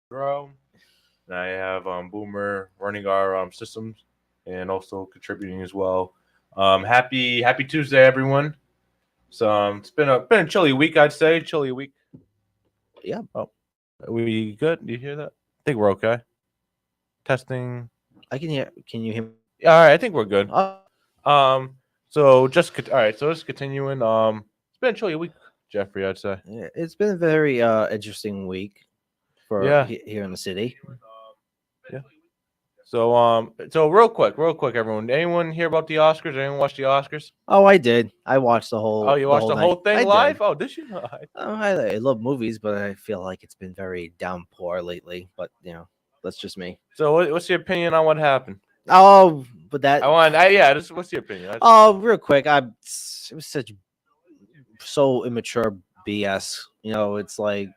Grow. And I have Boomer running our systems and also contributing as well. Happy Tuesday, everyone. So it's been a chilly week, I'd say. Chilly week. Yeah, Oh, are we good? Do you hear that? I think we're okay. Testing. I can hear. Can you hear me? Yeah, all right. I think we're good. Oh, Um, so all right. So just continuing. It's been a chilly week, Jeffrey. I'd say. yeah, it's been a very interesting week for Yeah. here in the city. Yeah. So real quick, everyone. Anyone hear about the Oscars? Anyone watch the Oscars? Oh, I did. I watched Oh, you watched the night. whole thing I live? did. Oh, did you? I love movies, but I feel like it's been very downpour lately. But that's just me. So, what's your opinion on what happened? Oh, but that. What's your opinion? Oh, real quick. It was so immature BS. It's like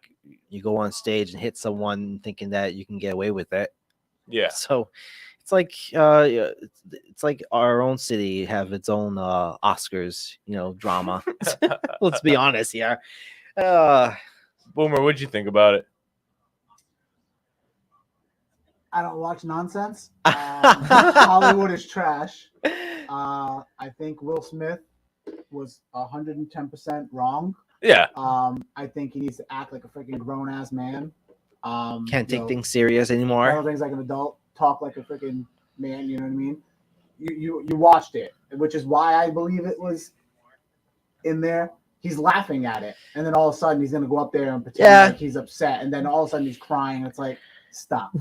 you go on stage and hit someone thinking that you can get away with it. Yeah. So it's like it's like our own city have its own Oscars, drama. Let's be honest here. Boomer, what'd you think about it? I don't watch nonsense. Hollywood is trash. I think Will Smith was 110% wrong. Yeah. I think he needs to act like a freaking grown ass man. Can't take things serious anymore. All things like an adult, talk like a freaking man. You know what I mean? You watched it, which is why I believe it was in there. He's laughing at it, and then all of a sudden he's gonna go up there and pretend like he's upset, and then all of a sudden he's crying. It's like, stop.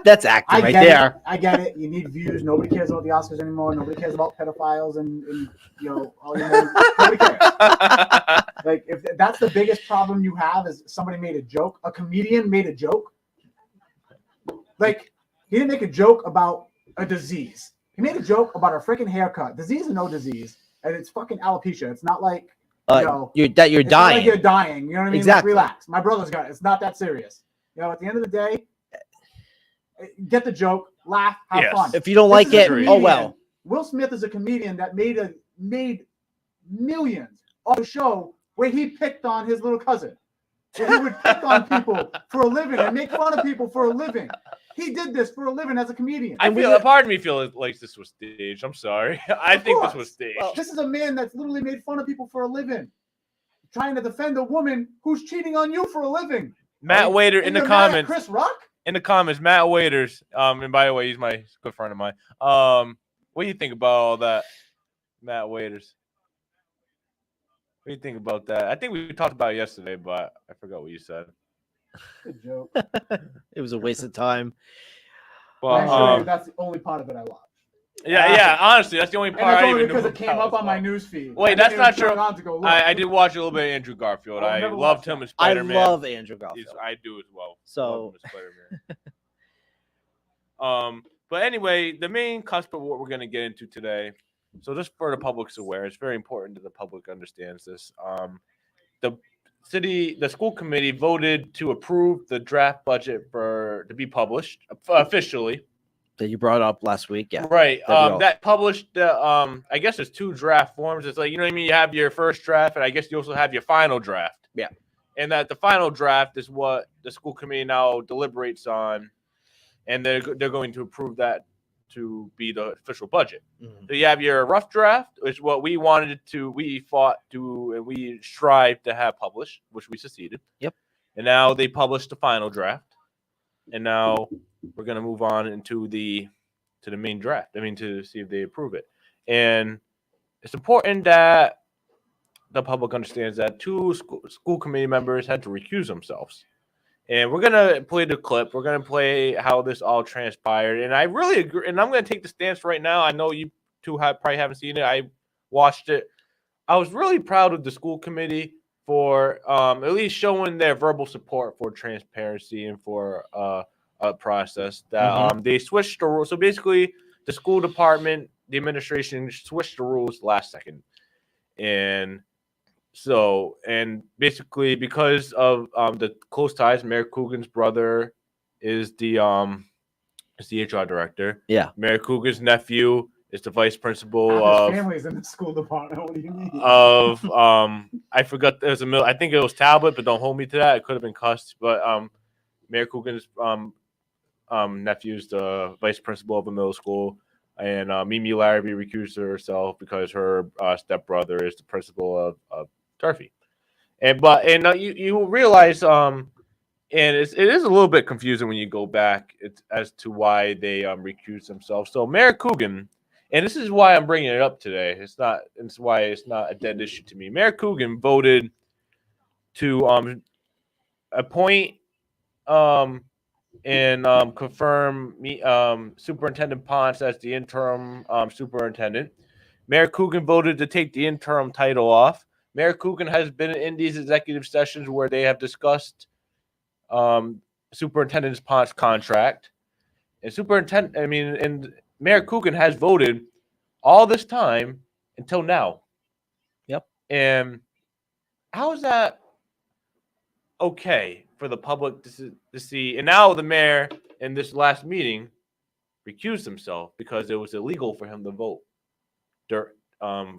That's acting right there. I get it. You need views. Nobody cares about the Oscars anymore. Nobody cares about pedophiles and all your names. Nobody cares. Like, if that's the biggest problem you have is somebody made a joke. A comedian made a joke. Like, he didn't make a joke about a disease. He made a joke about a freaking haircut. Disease is no disease, and it's fucking alopecia. It's not like you're dying. Not like you're dying. You know what I mean? Exactly. Like, relax. My brother's got it. It's not that serious. At the end of the day, get the joke, laugh, have fun. If you don't like it, oh well. Will Smith is a comedian that made millions off a show where he picked on his little cousin. Where he would pick on people for a living and make fun of people for a living. He did this for a living as a comedian. Part of me feels like this was staged. I'm sorry. I think this was staged. Well, this is a man that's literally made fun of people for a living, trying to defend a woman who's cheating on you for a living. Matt Waiter in the comments. Chris Rock? In the comments, Matt Waiters. And by the way, he's my good friend of mine. What do you think about all that, Matt Waiters? What do you think about that? I think we talked about it yesterday, but I forgot what you said. Good joke. It was a waste of time. Well, that's the only part of it I watched. Yeah. Honestly, that's the only part. And it's I only even because knew it came up on my news feed. Wait, that's not true. I did watch a little bit of Andrew Garfield. I loved him as Spider-Man. I love Andrew Garfield. I do as well. So, but anyway, the main cusp of what we're going to get into today. So just for the public's aware, it's very important that the public understands this. The school committee voted to approve the draft budget to be published officially. That you brought up last week, yeah. Right. That published I guess there's two draft forms. It's like, you know what I mean? You have your first draft, and I guess you also have your final draft. Yeah. And that the final draft is what the school committee now deliberates on, and they're going to approve that to be the official budget. Mm-hmm. So you have your rough draft, which is what we fought to, and we strived to have published, which we succeeded. Yep. And now they published the final draft, and now we're going to move on into the main draft. I mean, to see if they approve it. And it's important that the public understands that two school committee members had to recuse themselves. And we're going to play the clip. We're going to play how this all transpired. And I really agree. And I'm going to take the stance right now. I know you two probably haven't seen it. I watched it. I was really proud of the school committee for at least showing their verbal support for transparency and for a process that they switched the rules. So basically, the school department, the administration switched the rules last second. And basically because of the close ties, Mayor Coogan's brother is the HR director. Yeah. Mayor Coogan's nephew is the vice principal of families in the school department. What do you mean? Of I forgot there's I think it was Talbot, but don't hold me to that. It could have been Cust, but Mayor Coogan's nephew's the vice principal of a middle school, and Mimi Larrabee recused herself because her stepbrother is the principal of Turfy. And you realize and it is a little bit confusing when you go back as to why they recused themselves. So Mayor Coogan, and this is why I'm bringing it up today. It's why it's not a dead issue to me. Mayor Coogan voted to appoint and confirm Superintendent Ponce as the interim superintendent. Mayor Coogan voted to take the interim title off. Mayor Coogan has been in these executive sessions where they have discussed Superintendent Ponce's contract, and Mayor Coogan has voted all this time until now. Yep. And how is that okay for the public to see? And now the mayor in this last meeting recused himself because it was illegal for him to vote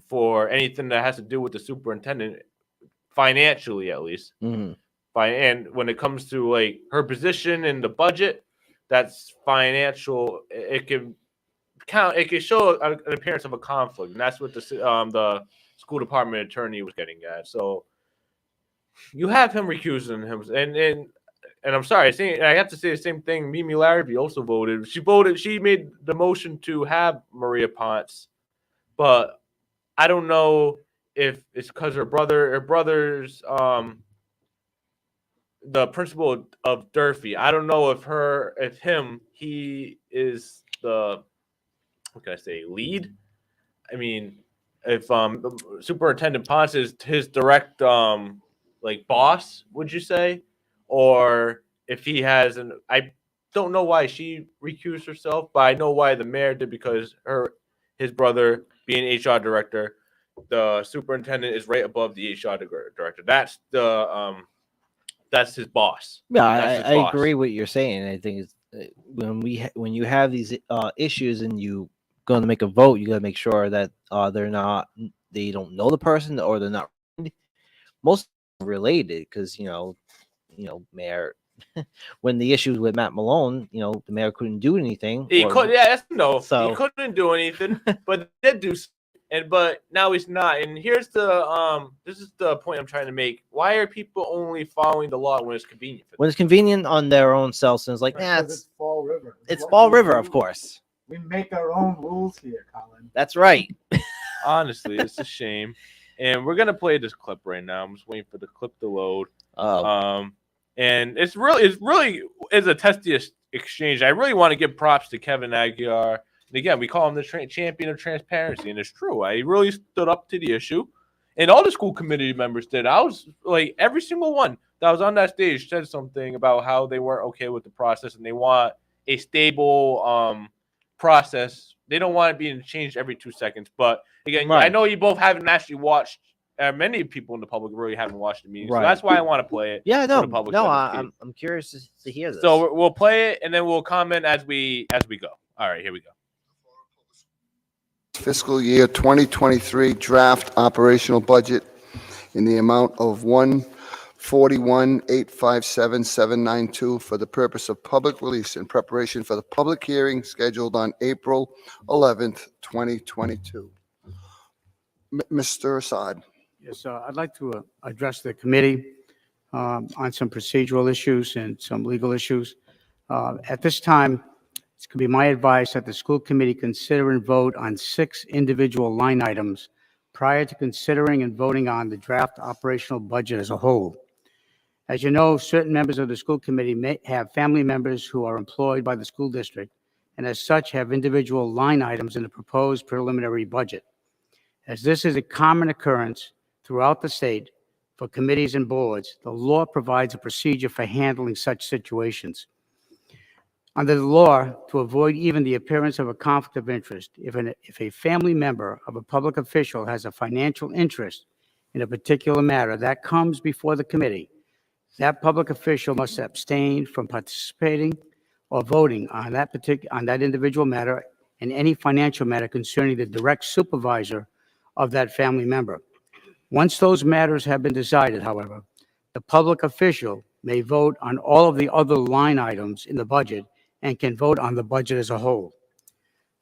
for anything that has to do with the superintendent, financially at least. Mm-hmm. And when it comes to like her position in the budget, that's financial. It can count. It can show an appearance of a conflict, and that's what the school department attorney was getting at. So you have him recusing him, and I'm sorry, I have to say the same thing. Mimi Larrabee also voted. She made the motion to have Maria Ponce, but I don't know if it's because her brother's the principal of Durfee. I don't know if he is the, what can I say, lead. I mean, if Superintendent Ponce is his direct like boss, would you say, or if he has I don't know why she recused herself, but I know why the mayor did, because his brother being HR director, the superintendent is right above the HR director. That's that's his boss. Yeah, I agree with what you're saying. I think it's, when you have these issues and you going to make a vote, you got to make sure that they don't know the person, or they're not most related, because mayor when the issues with Matt Malone, the mayor couldn't do anything. He couldn't. Yeah, So he couldn't do anything, but they did do. But now he's not. And here's this is the point I'm trying to make. Why are people only following the law when it's convenient for them? When it's convenient on their own self, and it's like, it's Fall River. It's Fall River, of course. We make our own rules here, Colin. That's right. Honestly, it's a shame. And we're gonna play this clip right now. I'm just waiting for the clip to load. And it's really a testy exchange. I really want to give props to Kevin Aguiar. And again, we call him the champion of transparency, and it's true. I really stood up to the issue, and all the school committee members did. I was like, every single one that was on that stage said something about how they weren't okay with the process, and they want a stable process. They don't want it being changed every 2 seconds. But again, right. I know you both haven't actually watched. Many people in the public really haven't watched the meeting, right. So that's why I want to play it. Yeah, I'm curious to hear this. So we'll play it, and then we'll comment as we go. All right, here we go. Fiscal year 2023 draft operational budget in the amount of $141,857,792 for the purpose of public release in preparation for the public hearing scheduled on April 11th, 2022. Mr. Assad. Yes, I'd like to address the committee on some procedural issues and some legal issues. At this time, it's going to be my advice that the school committee consider and vote on 6 individual line items prior to considering and voting on the draft operational budget as a whole. As you know, certain members of the school committee may have family members who are employed by the school district, and as such have individual line items in the proposed preliminary budget. As this is a common occurrence throughout the state for committees and boards, the law provides a procedure for handling such situations. Under the law, to avoid even the appearance of a conflict of interest, if a family member of a public official has a financial interest in a particular matter that comes before the committee, that public official must abstain from participating or voting on that individual matter and any financial matter concerning the direct supervisor of that family member. Once those matters have been decided, however, the public official may vote on all of the other line items in the budget and can vote on the budget as a whole.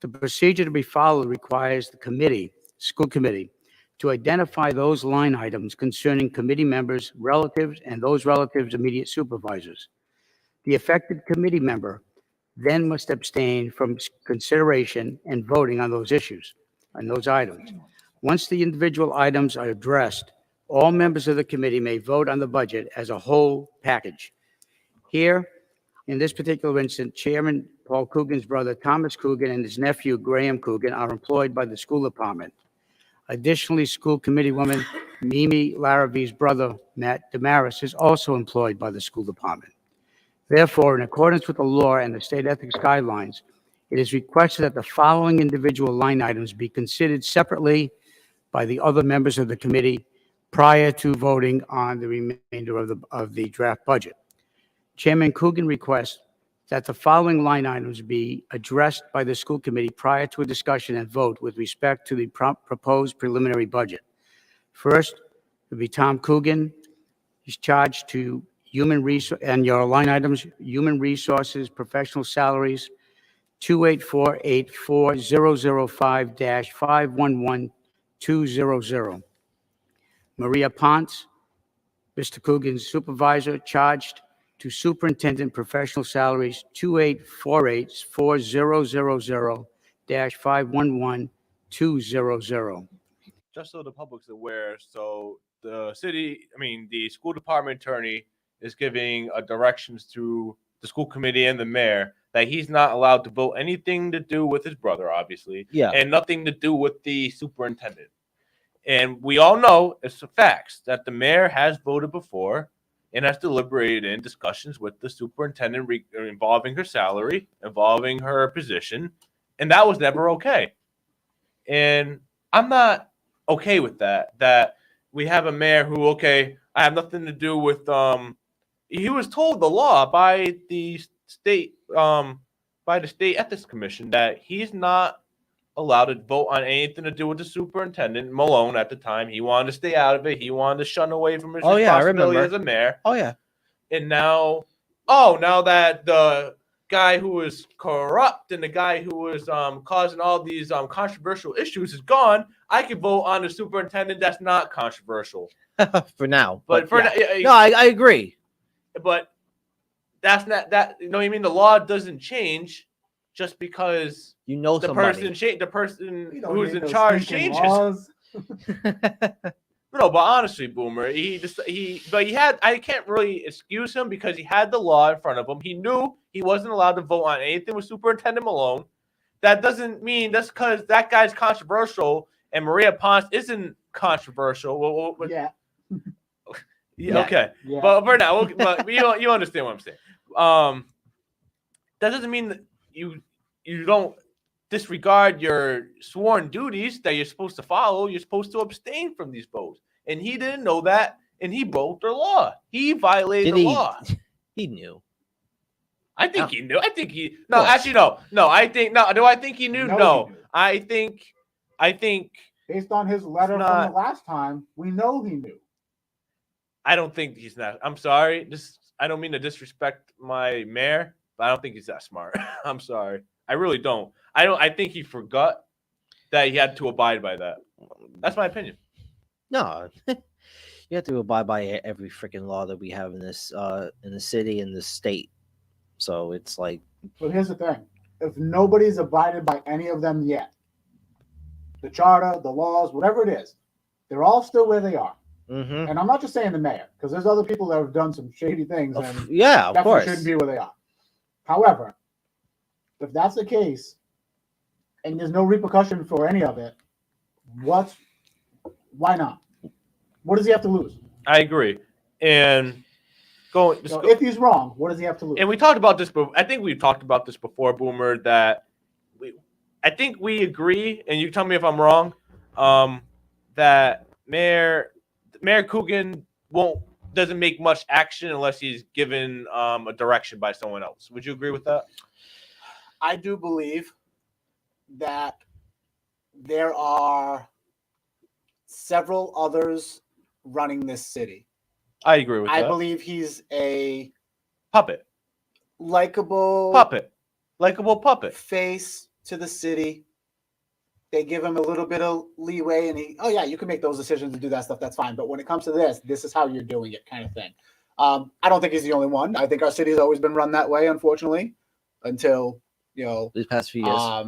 The procedure to be followed requires the committee, school committee, to identify those line items concerning committee members, relatives, and those relatives' immediate supervisors. The affected committee member then must abstain from consideration and voting on those issues, on those items. Once the individual items are addressed, all members of the committee may vote on the budget as a whole package. Here, in this particular instance, Chairman Paul Coogan's brother, Thomas Coogan, and his nephew, Graham Coogan, are employed by the school department. Additionally, school committee woman Mimi Laravi's brother, Matt Damaris, is also employed by the school department. Therefore, in accordance with the law and the state ethics guidelines, it is requested that the following individual line items be considered separately by the other members of the committee prior to voting on the remainder of the draft budget. Chairman Coogan requests that the following line items be addressed by the school committee prior to a discussion and vote with respect to the proposed preliminary budget. First would be Tom Coogan. He's charged to human resource, and your line items, human resources, professional salaries, 2848405-511200. Maria Ponce, Mr. Coogan's supervisor, charged to superintendent professional salaries, 2848400-511200. Just so the public's aware, so the the school department attorney is giving directions to the school committee and the mayor that he's not allowed to vote anything to do with his brother, obviously, Yeah. and nothing to do with the superintendent. And we all know it's the facts that the mayor has voted before and has deliberated in discussions with the superintendent involving her salary, involving her position, and that was never okay. And I'm not okay with that. That we have a mayor who, okay, I have nothing to do with. He was told the law by the state ethics commission that he's not allowed to vote on anything to do with the superintendent. Malone at the time, he wanted to stay out of it. He wanted to shun away from his responsibility as a mayor. Oh, yeah. And now that the guy who was corrupt and the guy who was causing all these controversial issues is gone, I can vote on the superintendent that's not controversial. For now. But for yeah. No, I agree. But that's not that. You know what I mean? The law doesn't change just because You know the somebody. person We don't who's need in those charge stinking changes. laws. No, but honestly, Boomer, I can't really excuse him because he had the law in front of him. He knew he wasn't allowed to vote on anything with Superintendent Malone. That doesn't mean that's because that guy's controversial and Maria Ponce isn't controversial. Yeah. Yeah, okay. Yeah. But for now, but you understand what I'm saying. That doesn't mean that you don't disregard your sworn duties that you're supposed to follow. You're supposed to abstain from these votes, and he didn't know that, and he broke the law. He violated the law. He knew. I think he knew. I think he. No, What? actually, no. I think no. Do I think he knew? No, he knew. I think. Based on his letter from not- the last time, we know he knew. I don't think he's not. I'm sorry. I don't mean to disrespect my mayor, but I don't think he's that smart. I'm sorry. I really don't. I think he forgot that he had to abide by that. That's my opinion. No. You have to abide by every freaking law that we have in this in the city and the state. So it's like, But here's the thing. If nobody's abided by any of them yet, the charter, the laws, whatever it is, they're all still where they are. mhm. And I'm not just saying the mayor, because there's other people that have done some shady things and Yeah, of definitely course. shouldn't be where they are. However, if that's the case, and there's no repercussion for any of it, why not? What does he have to lose? I agree. And So if he's wrong, what does he have to lose? and we talked about this, but I think we've talked about this before, Boomer, that I think we agree, and you tell me if I'm wrong, that Mayor Coogan doesn't make much action unless he's given a direction by someone else. Would you agree with that? I do believe that there are several others running this city. I agree with I that. believe he's a Puppet. likable Likable puppet. face to the city. They give him a little bit of leeway, and oh yeah, you can make those decisions and do that stuff. That's fine. But when it comes to this is how you're doing it, kind of thing. I don't think he's the only one. I think our city's always been run that way, unfortunately, until These past few years.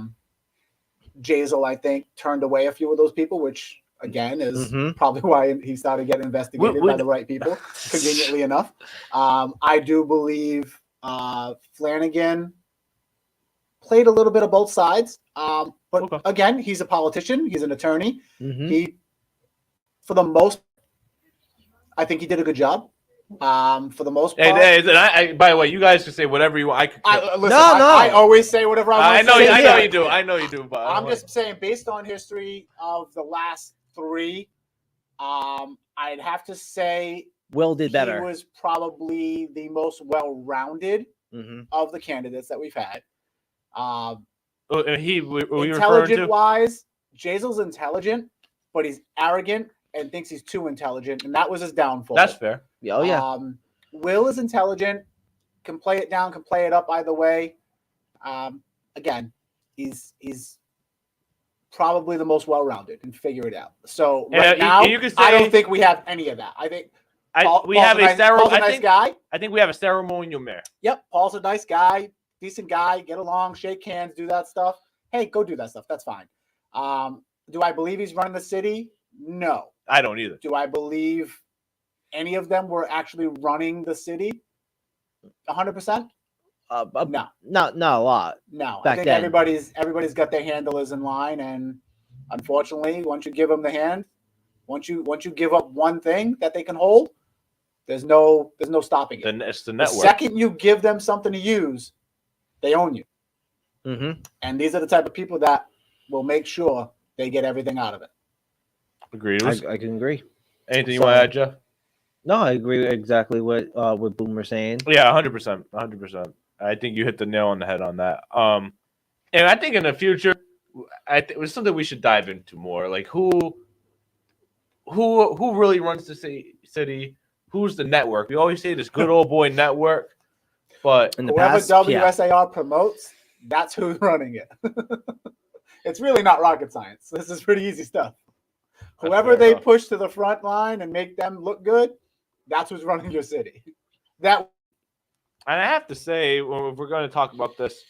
Jazel, I think, turned away a few of those people, which again is Mhm. probably why he started getting investigated by the right people, conveniently enough. I do believe Flanagan played a little bit of both sides. But Okay. again, he's a politician. He's an attorney. Mhm. He, for the most, I think he did a good job. For the most part, Hey, by the way, you guys can say whatever you want. listen, No, no. I always say whatever I want I to know, say. I know here. you do. I know you do. But I'm just saying, based on history of the last three, I'd have to say Will did he better. was probably the most well-rounded Mhm. of the candidates that we've had. we referring Intelligent to. wise, Jazel's intelligent, but he's arrogant and thinks he's too intelligent, and that was his downfall. That's fair. Oh yeah. Will is intelligent, can play it down, can play it up either way. Again, he's probably the most well-rounded and figure it out. So Yeah, right now, you could I say- don't think we have any of that. I think We have a Paul's a nice ceremony. guy. I think we have a ceremonial mayor. Yep, Paul's a nice guy, decent guy, get along, shake hands, do that stuff. Hey, go do that stuff. That's fine. Do I believe he's running the city? No. I don't either. Do I believe any of them were actually running the city? 100%? No. Not a lot. No. I Back think then. everybody's got their handlers in line, and unfortunately, once you give them the hand, once you give up one thing that they can hold, there's no stopping it. Then it's the The network. second you give them something to use, they own you. Mhm. And these are the type of people that will make sure they get everything out of it. Agreed. I can agree. Anything you So- want to add, Jeff? No, I agree exactly what Boomer's saying. Yeah, 100%. 100%. I think you hit the nail on the head on that. And I think in the future, it was something we should dive into more. Like who really runs the city? Who's the network? We always say this good old boy network, but In the Whoever past, yeah. WSAR promotes, that's who's running it. It's really not rocket science. This is pretty easy stuff. Whoever fair they enough. push to the front line and make them look good, that's who's running your city. That And I have to say, when we're going to talk about this,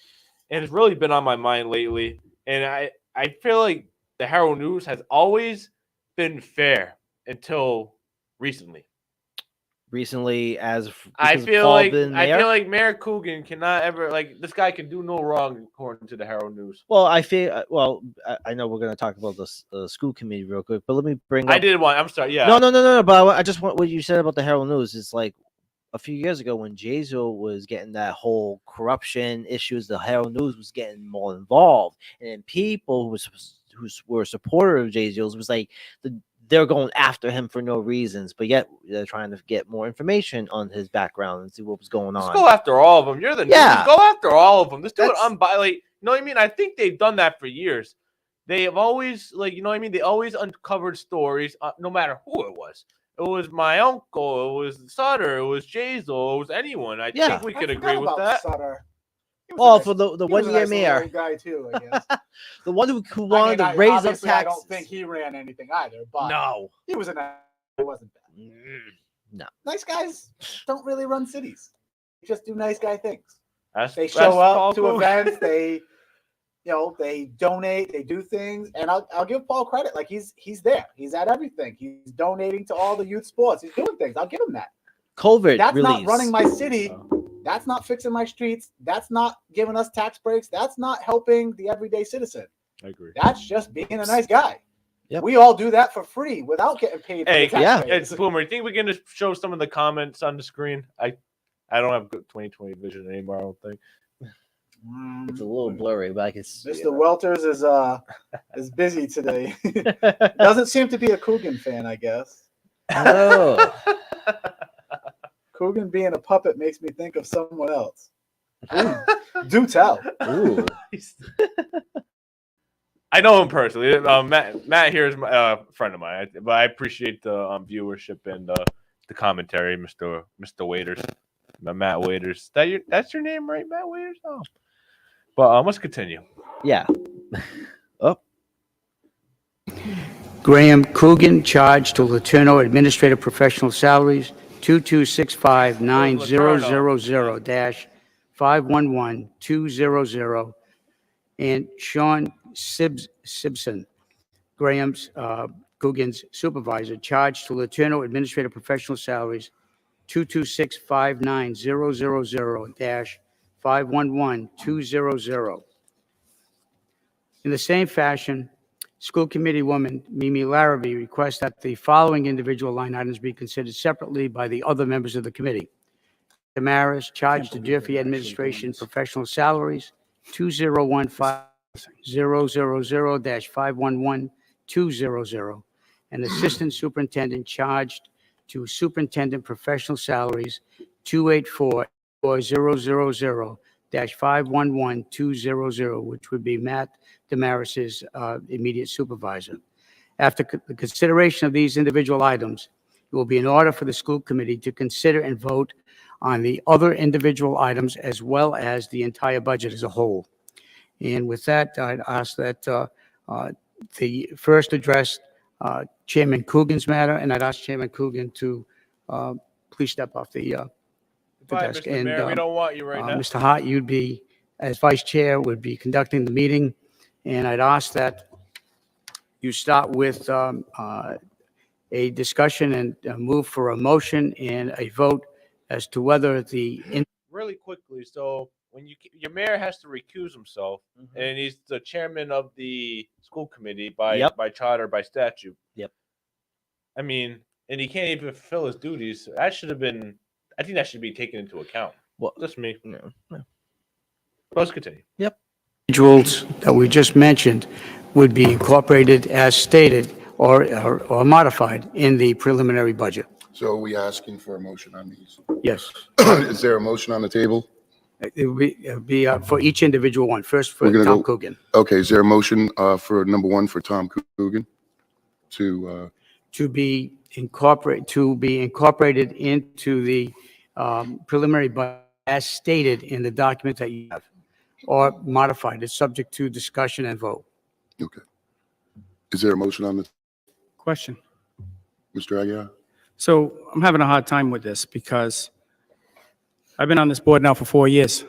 and it's really been on my mind lately, and I feel like the Herald News has always been fair until recently. Recently, I because feel Paul like been I mayor. feel like Mayor Coogan cannot ever this guy can do no wrong according to the Herald News. Well, I know we're going to talk about the school committee real quick, but let me bring up. I did one. I'm sorry. Yeah. No. But I just want what you said about the Herald News. It's like a few years ago when Jazel was getting that whole corruption issues, the Herald News was getting more involved, and then people who were supporters of Jazel was like they're going after him for no reasons, but yet they're trying to get more information on his background and see what was going Just on. go after all of them. You're the Yeah. news. Go after all of them. Just do it That's- unbiased. You know what I mean? I think they've done that for years. They have always you know what I mean? They always uncovered stories, no matter who it was. It was my uncle. It was Sutter. It was Jazel. It was anyone. I Yeah. think we I could forgot agree with about that. Sutter. He was a Well, nice- for the he was a 1 year nice little mayor, old guy too, I guess. the one who I wanted mean, to raise up obviously, taxes. I don't think he ran anything either, but No. he was a nice. It wasn't bad. No. Nice guys don't really run cities. They just do nice guy things. They That's show Paul up to Coogan. events. They, they donate. They do things, and I'll give Paul credit. Like he's there. He's at everything. He's donating to all the youth sports. He's doing things. I'll give him that. COVID That's release. not running my city. That's not fixing my streets. That's not giving us tax breaks. That's not helping the everyday citizen. I agree. That's just being a nice guy. Yep. We all do that for free without getting paid. For Hey, the tax yeah. breaks. It's Boomer. You think we can just show some of the comments on the screen? I don't have good 20/20 vision anymore. I don't think. It's a little blurry, but I can see Mr. Welters is busy today. Doesn't seem to be a Coogan fan, I guess. Oh. Coogan being a puppet makes me think of someone else. Do tell. Ooh. I know him personally. Matt here is a friend of mine, but I appreciate the viewership and the commentary, Mr. Waiters, Matt Waiters. That's your name, right, Matt Waiters? Oh. But let's continue. Yeah. Oh, Graham Coogan, charged to Laterno Administrative Professional Salaries, 2265900-511200, and Sean Simpson, Graham's, Coogan's supervisor, charged to Laterno Administrative Professional Salaries, 2265900-511200. In the same fashion, School Committee woman Mimi Larrabee requests that the following individual line items be considered separately by the other members of the committee. Damaris, charged to Durfee Administration Professional Salaries, 2015000-511200, and Assistant Superintendent, charged to Superintendent Professional Salaries, 2844000-511200, which would be Matt Damaris's immediate supervisor. After the consideration of these individual items, it will be in order for the school committee to consider and vote on the other individual items as well as the entire budget as a whole. And with that, I'd ask that the first address Chairman Coogan's matter, and I'd ask Chairman Coogan to please step off the Bye, desk. Mr. Mayor. We don't want you right now. Mr. Hart, you'd be, as vice chair, would be conducting the meeting, and I'd ask that you start with a discussion and move for a motion and a vote as to whether the Really quickly, so when your mayor has to recuse himself, and he's the chairman of the school committee by charter, by statute. Yep. I mean, and he can't even fulfill his duties. That should have been. I think that should be taken into account. well, Just me. no. Let's continue. individuals that we just mentioned would be incorporated as stated or modified in the preliminary budget. So are we asking for a motion on these? Yes. Is there a motion on the table? It would be for each individual one. First for We're gonna Tom go- Coogan. Okay, is there a motion for number one for Tom Coogan to, To be incorporated into the preliminary budget as stated in the document that you have, or modified. It's subject to discussion and vote. okay. Is there a motion on the, Question. Mr. Aguirre? So I'm having a hard time with this because I've been on this board now for 4 years.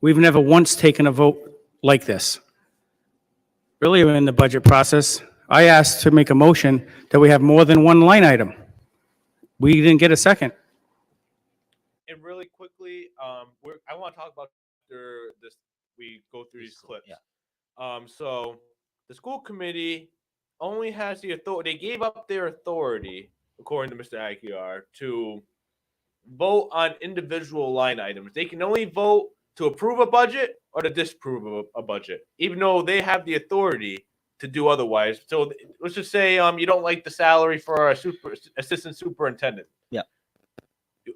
We've never once taken a vote like this. Earlier in the budget process, I asked to make a motion that we have more than one line item. We didn't get a second. And really quickly, I want to talk about this. We go through these clips. So the school committee only has the authority. They gave up their authority, according to Mr. Aguilar, to vote on individual line items. They can only vote to approve a budget or to disapprove a budget, even though they have the authority to do otherwise. So let's just say you don't like the salary for a assistant superintendent. Yeah.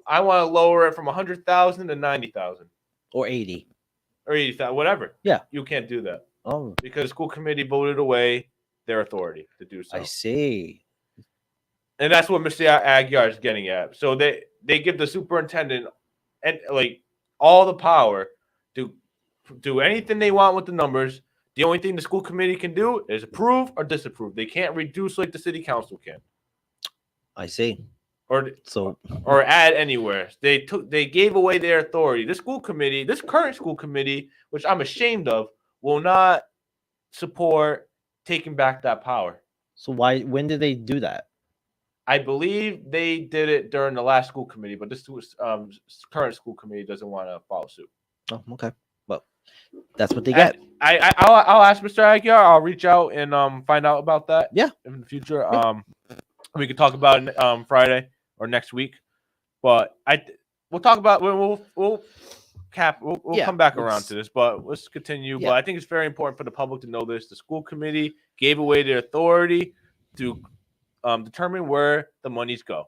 I want to lower it from 100,000 to 90,000 Or 80. or 80,000, whatever. Yeah. You can't do that Oh, because the school committee voted away their authority to do so. I see. And that's what Mr. Aguiar is getting at. So they give the superintendent and like all the power to do anything they want with the numbers. The only thing the school committee can do is approve or disapprove. They can't reduce like the city council can, I see. So, or add anywhere. They gave away their authority. This current school committee, which I'm ashamed of, will not support taking back that power. so when did they do that? I believe they did it during the last school committee, but this current school committee doesn't want to follow suit. Oh, okay. Well, that's what they get. I'll ask Mr. Aguiar. I'll reach out and find out about that. Yeah. In the future. Yeah. We could talk about it Friday or next week. But we'll talk about we'll Yeah, come back around let's- to this, but let's continue. Yeah. But I think it's very important for the public to know this. The school committee gave away their authority to determine where the monies go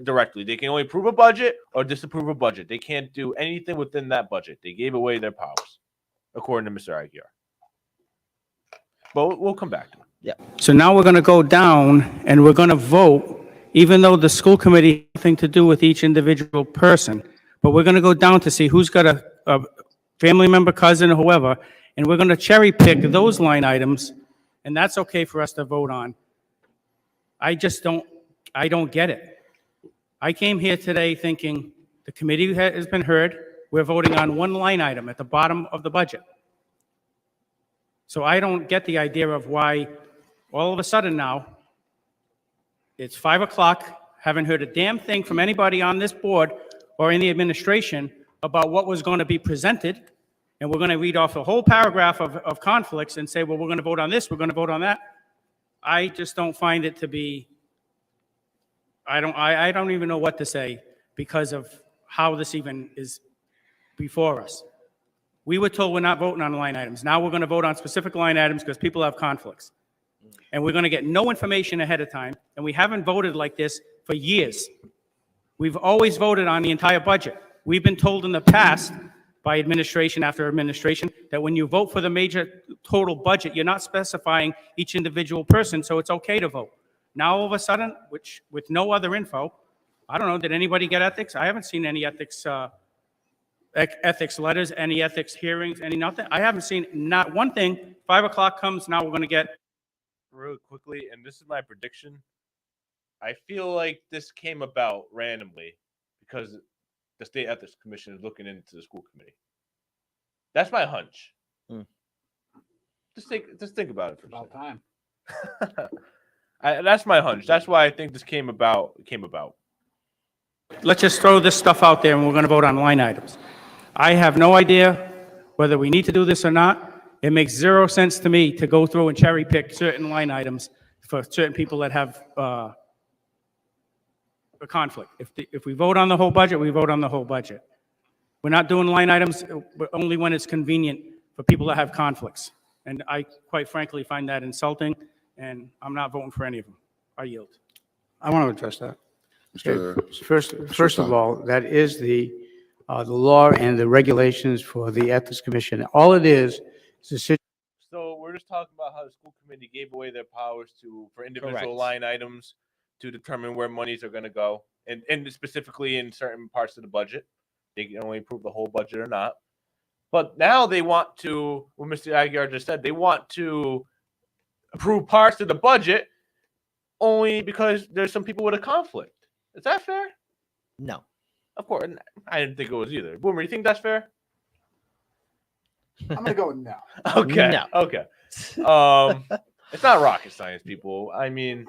directly. They can only approve a budget or disapprove a budget. They can't do anything within that budget. They gave away their powers, according to Mr. Aguiar. But we'll come back to it. So now we're going to go down and we're going to vote even though the school committee has nothing to do with each individual person, but we're going to go down to see who's got a family member, cousin, or whoever, and we're going to cherry pick those line items, and that's okay for us to vote on. I don't get it. I came here today thinking the committee has been heard. We're voting on one line item at the bottom of the budget. So I don't get the idea of why all of a sudden now, it's 5 o'clock, haven't heard a damn thing from anybody on this board or in the administration about what was going to be presented, and we're going to read off a whole paragraph of conflicts and say, well, we're going to vote on this, we're going to vote on that. I just don't find it to be, I don't even know what to say because of how this even is before us. We were told we're not voting on line items. Now we're going to vote on specific line items because people have conflicts. And we're going to get no information ahead of time, and we haven't voted like this for years. We've always voted on the entire budget. We've been told in the past by administration after administration that when you vote for the major total budget, you're not specifying each individual person, so it's okay to vote. Now, all of a sudden, with no other info, I don't know, did anybody get ethics? I haven't seen any ethics letters, any ethics hearings, any nothing. I haven't seen not one thing. 5 o'clock comes, now we're going to get. Real quickly, and this is my prediction. I feel like this came about randomly because the State Ethics Commission is looking into the school committee. That's my hunch. Just think about it for a About second. time. That's my hunch. That's why I think this came about. Let's just throw this stuff out there and we're going to vote on line items. I have no idea whether we need to do this or not. It makes zero sense to me to go through and cherry pick certain line items for certain people that have a conflict. If we vote on the whole budget, we vote on the whole budget. We're not doing line items only when it's convenient for people that have conflicts. And I, quite frankly, find that insulting, and I'm not voting for any of them. I yield. I want to address that. Mr. First of all, that is the law and the regulations for the Ethics Commission. All it is a situation. So we're just talking about how the school committee gave away their powers for individual Correct. line items to determine where monies are going to go, and specifically in certain parts of the budget. They can only approve the whole budget or not. But now they want to, what Mr. Aguiar just said, they want to approve parts of the budget only because there's some people with a conflict. Is that fair? No. Of course. I didn't think it was either. Boomer, you think that's fair? I'm gonna go with no. Okay. No. Okay. It's not rocket science, people. I mean,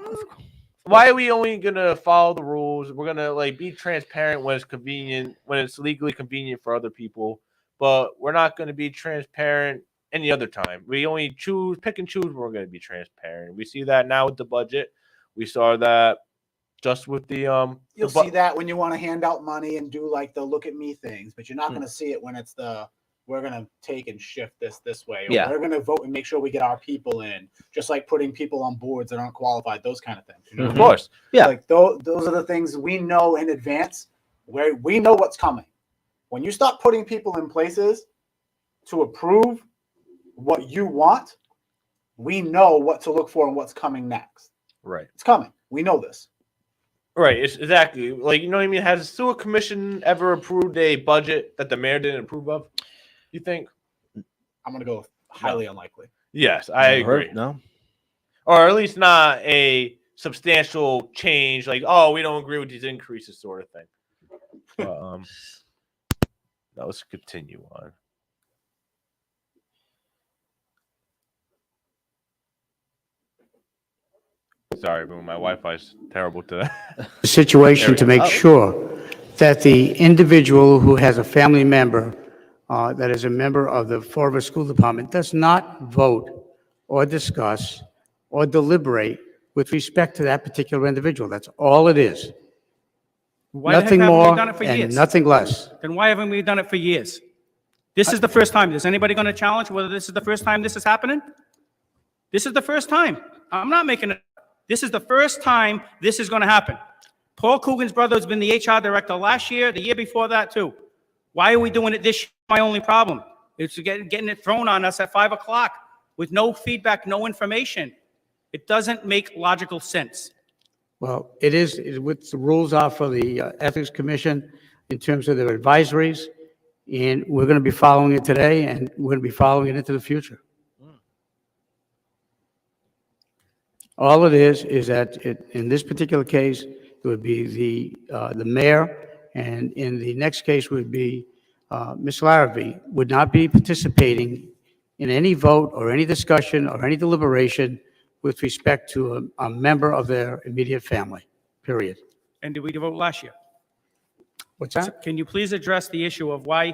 why are we only gonna follow the rules? We're gonna be transparent when it's convenient, when it's legally convenient for other people, but we're not gonna be transparent any other time. We only pick and choose when we're gonna be transparent. We see that now with the budget. We saw that just with the You'll see that when you want to hand out money and do like the look at me things, but you're not Hmm. going to see it when it's we're going to take and shift this way. Or Yeah. We're going to vote and make sure we get our people in, just like putting people on boards that aren't qualified, those kind of things. You know? Of course. Yeah. Like those are the things we know in advance where we know what's coming. When you start putting people in places to approve what you want, we know what to look for and what's coming next. Right. It's coming. We know this. Right. It's exactly you know what I mean? Has the sewer commission ever approved a budget that the mayor didn't approve of? You think? I'm going to go with highly unlikely. Yes, I Never heard- agree. No. Or at least not a substantial change, we don't agree with these increases, sort of thing. But, now let's continue on. Sorry, but my Wi-Fi's terrible today. Situation to make sure that the individual who has a family member that is a member of the Fall River School Department does not vote or discuss or deliberate with respect to that particular individual. That's all it is. Why the heck Nothing haven't we more done it for and years? nothing less. Then why haven't we done it for years? This is the first time. Is anybody going to challenge whether this is the first time this is happening? This is the first time. I'm not making it. This is the first time this is going to happen. Paul Coogan's brother has been the HR director last year, the year before that too. Why are we doing it this year? My only problem. It's getting it thrown on us at 5 o'clock with no feedback, no information. It doesn't make logical sense. Well, what the rules are for the Ethics Commission in terms of their advisories, and we're going to be following it today, and we're going to be following it into the future. All it is that in this particular case, it would be the mayor, and in the next case would be Ms. Larrabee would not be participating in any vote or any discussion or any deliberation with respect to a member of their immediate family, period. And did we vote last year? What's that? Can you please address the issue of why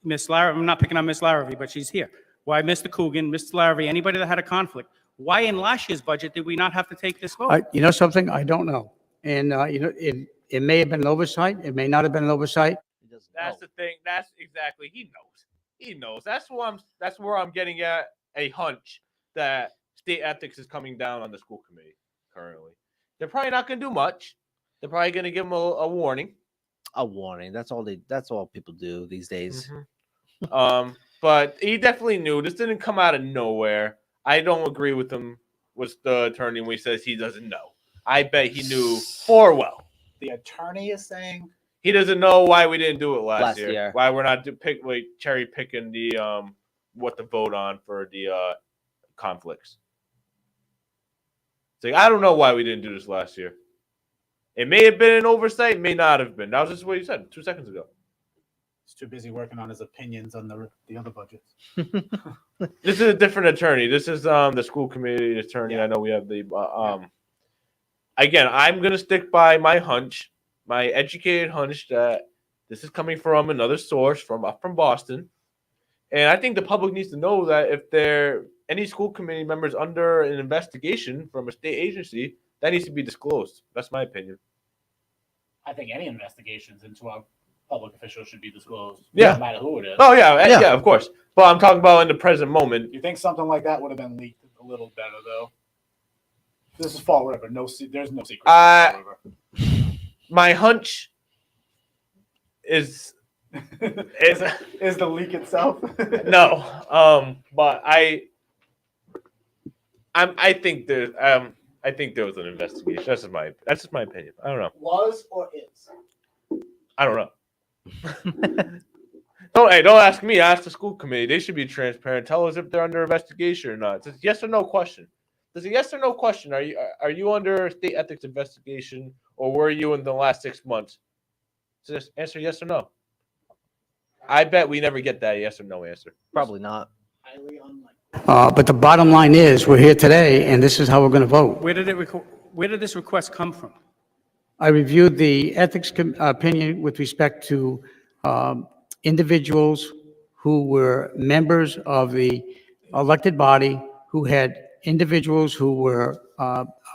Miss Larrabee, I'm not picking on Miss Larrabee, but she's here. Why Mr. Coogan, Mr. Larrabee, anybody that had a conflict, why in last year's budget did we not have to take this vote? You know something? I don't know. And, it may have been an oversight. It may not have been an oversight. That's the thing. That's exactly. He knows. He knows. That's where I'm getting at a hunch that state ethics is coming down on the school committee currently. They're probably not going to do much. They're probably going to give him a warning. A warning. That's all people do these days. But he definitely knew this didn't come out of nowhere. I don't agree with him with the attorney when he says he doesn't know. I bet he knew for well. The attorney is saying He doesn't know why we didn't do it last year. year. Why we're not cherry picking the what to vote on for the conflicts. It's like, I don't know why we didn't do this last year. It may have been an oversight, may not have been. That was just what you said 2 seconds ago. he's too busy working on his opinions on the other budgets. This is a different attorney. This is the school committee attorney. Yeah. I know we have the again, I'm gonna stick by my hunch, my educated hunch that this is coming from another source from Boston. And I think the public needs to know that if there any school committee members under an investigation from a state agency, that needs to be disclosed. That's my opinion. I think any investigations into a public official should be disclosed. Yeah. No matter who it is. Oh yeah, Yeah. yeah, of course. But I'm talking about in the present moment. You think something like that would have been leaked a little better, though? This is Fall River. There's no secret. Uh, My hunch is is the leak itself? no. But I think there was an investigation. That's just my opinion. I don't know. Was or is? I don't know. Don't ask me. Ask the school committee. They should be transparent. Tell us if they're under investigation or not. It's a yes or no question. It's a yes or no question. Are you under state ethics investigation, or were you in the last 6 months? So just answer yes or no. I bet we never get that yes or no answer. Probably not. Highly unlikely. But the bottom line is, we're here today, and this is how we're going to vote. Where did this request come from? I reviewed the ethics opinion with respect to individuals who were members of the elected body, who had individuals who were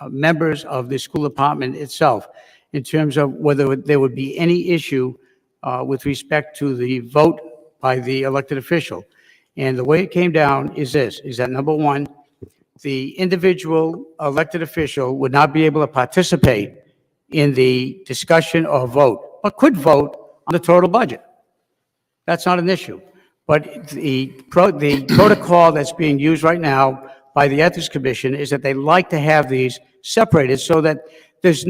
members of the school department itself, in terms of whether there would be any issue with respect to the vote by the elected official. And the way it came down is this, is that number one, the individual elected official would not be able to participate in the discussion or vote, but could vote on the total budget. That's not an issue. But the protocol that's being used right now by the Ethics Commission is that they like to have these separated so that there's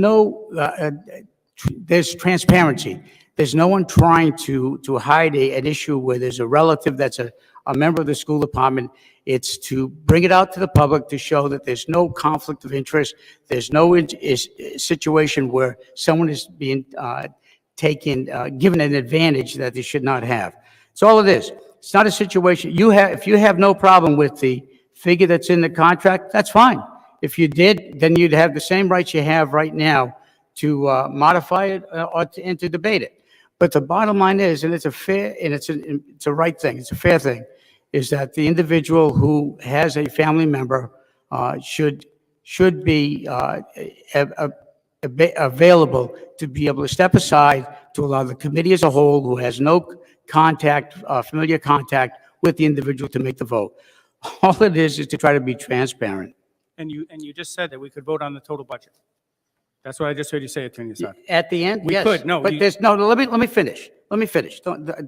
there's transparency. There's no one trying to hide an issue where there's a relative that's a member of the school department. It's to bring it out to the public to show that there's no conflict of interest. There's no situation where someone is being given an advantage that they should not have. It's all it is. It's not a situation. If you have no problem with the figure that's in the contract, that's fine. If you did, then you'd have the same rights you have right now to modify it and to debate it. But the bottom line is, and it's a fair, and it's a right thing, it's a fair thing, is that the individual who has a family member should be available to be able to step aside to allow the committee as a whole, who has no familiar contact with the individual, to make the vote. All it is to try to be transparent. And you just said that we could vote on the total budget. That's what I just heard you say, Attorney Assad. At the end, We yes. could, no, But you- there's, no, let me finish. Let me finish. Let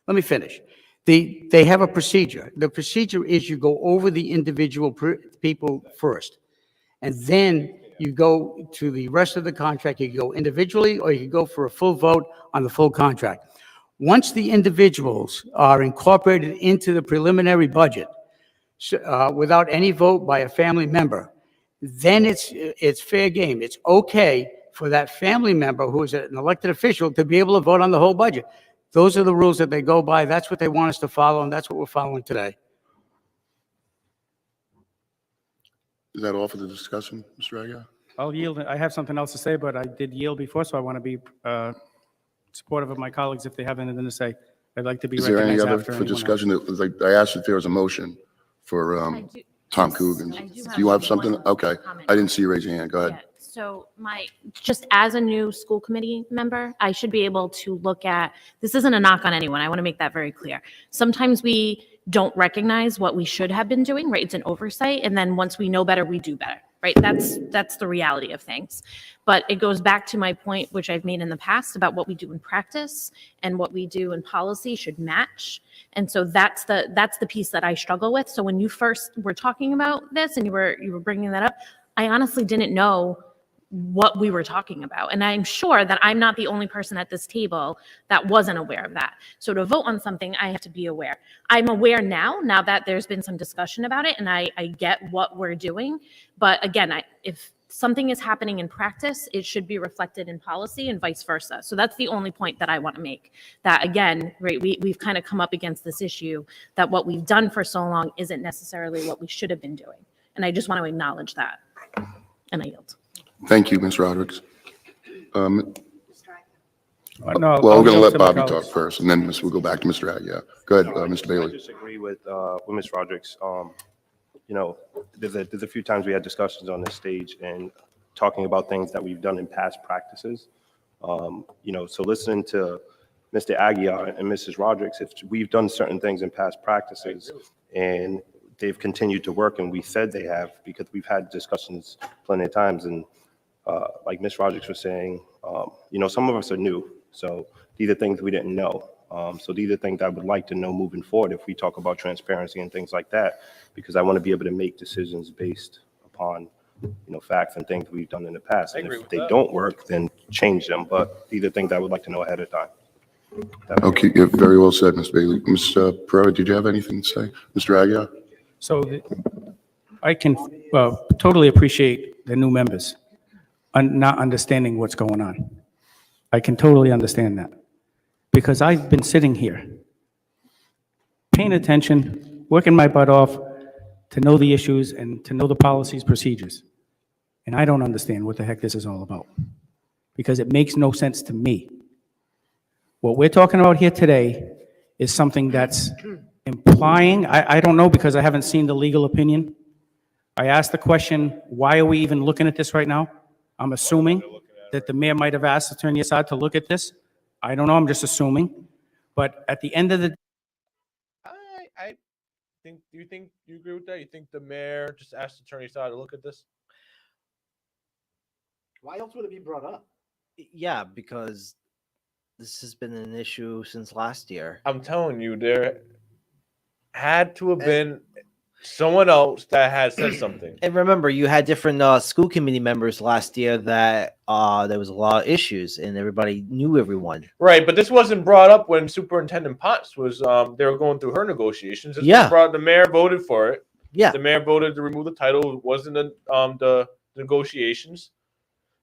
me finish. They have a procedure. The procedure is you go over the individual people first. And then You go to the rest of the contract, you can go individually, or you can go for a full vote on the full contract. Once the individuals are incorporated into the preliminary budget, without any vote by a family member, then it's fair game. It's okay for that family member who is an elected official to be able to vote on the whole budget. Those are the rules that they go by. That's what they want us to follow, and that's what we're following today. Is that all for the discussion, Mr. Aguirre? I'll yield. I have something else to say, but I did yield before, so I want to be supportive of my colleagues if they have anything to say. I'd like to be Is there any recognized other after for anyone else. discussion? Like I asked if there was a motion for Tom Coogan. Do you have something? Okay. I didn't see you raise your hand. Go ahead. Yeah, so just as a new school committee member, I should be able to look at, this isn't a knock on anyone, I want to make that very clear. Sometimes we don't recognize what we should have been doing, right? It's an oversight, and then once we know better, we do better, right? That's the reality of things. But it goes back to my point, which I've made in the past, about what we do in practice and what we do in policy should match. And so that's the piece that I struggle with. So when you first were talking about this and you were bringing that up, I honestly didn't know what we were talking about. And I'm sure that I'm not the only person at this table that wasn't aware of that. So to vote on something, I have to be aware. I'm aware now that there's been some discussion about it, and I get what we're doing. But again, if something is happening in practice, it should be reflected in policy and vice versa. So that's the only point that I want to make. That again, right, we've kind of come up against this issue that what we've done for so long isn't necessarily what we should have been doing. And I just want to acknowledge that. And I yield. Thank you, Ms. Rodericks. No, Well, I'll we're going to yield let to my Bobby talk colleagues. first, and then we'll go back to Mr. Aguirre. Go ahead, Mr. I Bailey. disagree with Ms. Rodericks. You know, there's a few times we had discussions on this stage and talking about things that we've done in past practices. You know, so listening to Mr. Aguirre and Mrs. Rodericks, if we've done certain things in past practices and they've continued to work, and we said they have, because we've had discussions plenty of times, and like Ms. Rodericks was saying, you know, some of us are new, so these are things we didn't know. So these are things I would like to know moving forward if we talk about transparency and things like that, because I want to be able to make decisions based upon, you know, facts and things we've done in the past. And if they don't work, then change them. But these are things I would like to know ahead of time. Okay, yeah, very well said, Ms. Bailey. Ms. Pereira, did you have anything to say? Mr. Aguirre? So I can totally appreciate the new members not understanding what's going on. I can totally understand that, because I've been sitting here paying attention, working my butt off to know the issues and to know the policies, procedures. And I don't understand what the heck this is all about, because it makes no sense to me. What we're talking about here today is something that's implying, I don't know, because I haven't seen the legal opinion. I asked the question, why are we even looking at this right now? I'm assuming that the mayor might have asked Attorney Assad to look at this. I don't know, I'm just assuming. But at the end of the I think. Do you agree with that? You think the mayor just asked Attorney Assad to look at this? Why else would it be brought up? Yeah, because this has been an issue since last year. I'm telling you, there had to have been someone else that had said something. And remember, you had different school committee members last year that there was a lot of issues, and everybody knew everyone. Right, but this wasn't brought up when Superintendent Potts was they were going through her negotiations. This was Yeah. the mayor voted for it. Yeah, The mayor voted to remove the title. It wasn't the negotiations,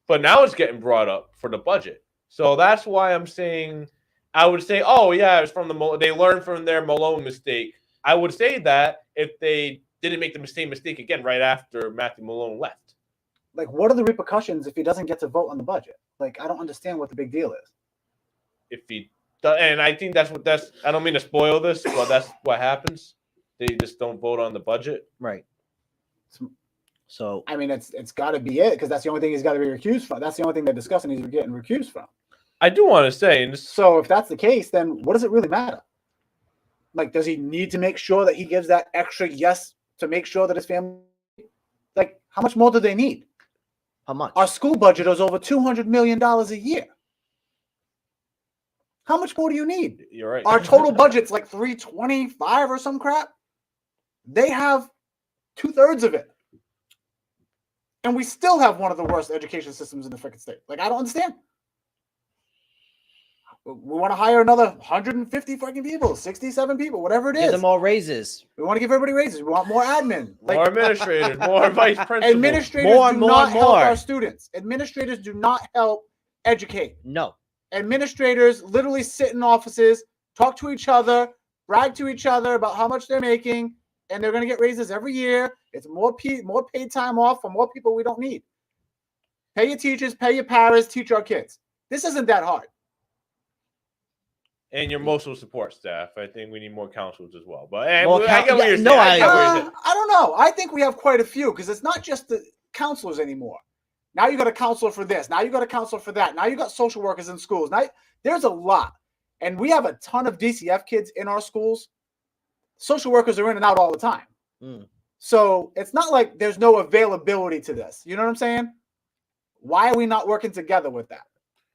but now it's getting brought up for the budget. So that's why I'm saying, I would say, oh yeah, it's from they learned from their Malone mistake. I would say that if they didn't make the same mistake again right after Matthew Malone left. Like, what are the repercussions if he doesn't get to vote on the budget? Like, I don't understand what the big deal is. If he does, and I think that's I don't mean to spoil this, but that's what happens. They just don't vote on the budget. right. So I mean, it's got to be it, because that's the only thing he's got to be recused from. That's the only thing they're discussing he's getting recused from. I do want to say, and this, So if that's the case, then what does it really matter? Like, does he need to make sure that he gives that extra yes to make sure that his family, like, how much more do they need? how much? Our school budget is over $200 million a year. How much more do you need? you're right. Our total budget's like 325 or some crap. They have 2/3 of it. and we still have one of the worst education systems in the freaking state. Like, I don't understand. We want to hire another 150 freaking people, 67 people, whatever it Give is. them all raises. We want to give everybody raises. We want more admin. Like, More administrators, more vice principals. administrators More, do more, not help more. our students. Administrators do not help educate. No. Administrators literally sit in offices, talk to each other, brag to each other about how much they're making, and they're going to get raises every year. It's more paid time off for more people we don't need. Pay your teachers, pay your paras, teach our kids. This isn't that hard. And your emotional support staff. I think we need more counselors as well. But hey, More I get what yeah, you're no, saying. I get what you're saying. I don't know. I think we have quite a few because it's not just the counselors anymore. Now you got a counselor for this. Now you got a counselor for that. Now you got social workers in schools. Now there's a lot. And we have a ton of DCF kids in our schools. Social workers are in and out all the time. Mm. So it's not like there's no availability to this. You know what I'm saying? Why are we not working together with that?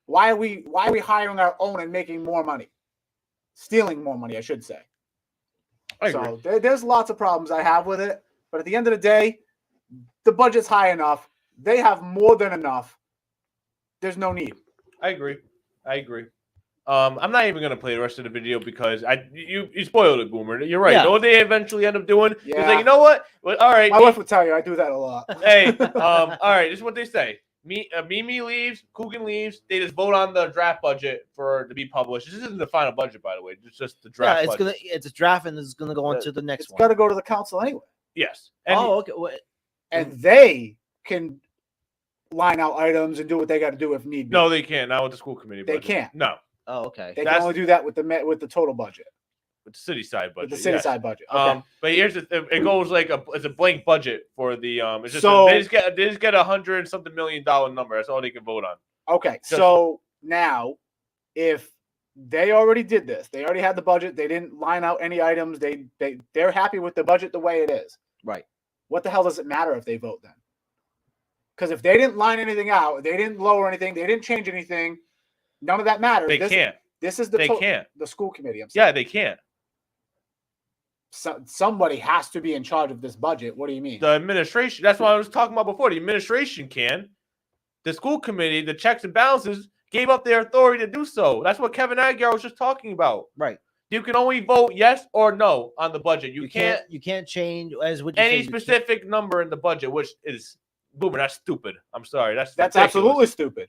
Why are we hiring our own and making more money? Stealing more money, I should say. I agree. So there's lots of problems I have with it. But at the end of the day, the budget's high enough. They have more than enough. There's no need. I agree. I'm not even gonna play the rest of the video because you spoiled it, Boomer. You're right. Yeah. You know what they eventually end up doing? It's Yeah. like, you know what? Well, all right. My wife would tell you I do that a lot. Hey, all right. This is what they say. Mimi leaves, Coogan leaves. They just vote on the draft budget to be published. This isn't the final budget, by the way. It's just the draft. Yeah, budget. it's a draft and it's gonna go on to the next It's one. got to go to the council anyway. Yes. And Okay. Well, And they can line out items and do what they got to do if need be. no, they can't. Not with the school committee. They budget. can't. No, oh, okay. They that's- can only do that with the total budget, with the city side budget. with the city yes. side budget. Okay. But here's it goes like it's a blank budget for the It's just So- they just get $100 something million number. That's all they can vote on. Okay, so now if they already did this, they already had the budget, they didn't line out any items, they're happy with the budget the way it is. Right. What the hell does it matter if they vote then? Because if they didn't line anything out, they didn't lower anything, they didn't change anything, none of that matters. They can't. This is the They can't. the school committee. I'm saying. Yeah, they can't. Somebody has to be in charge of this budget. What do you mean? The administration. That's what I was talking about before. The administration can. The school committee, the checks and balances, gave up their authority to do so. That's what Kevin Aguirre was just talking about. Right. You can only vote yes or no on the budget. You can't You can't change as what you any say, you can't- specific number in the budget, which is Boomer. That's stupid. I'm sorry. That's That's ridiculous. absolutely stupid.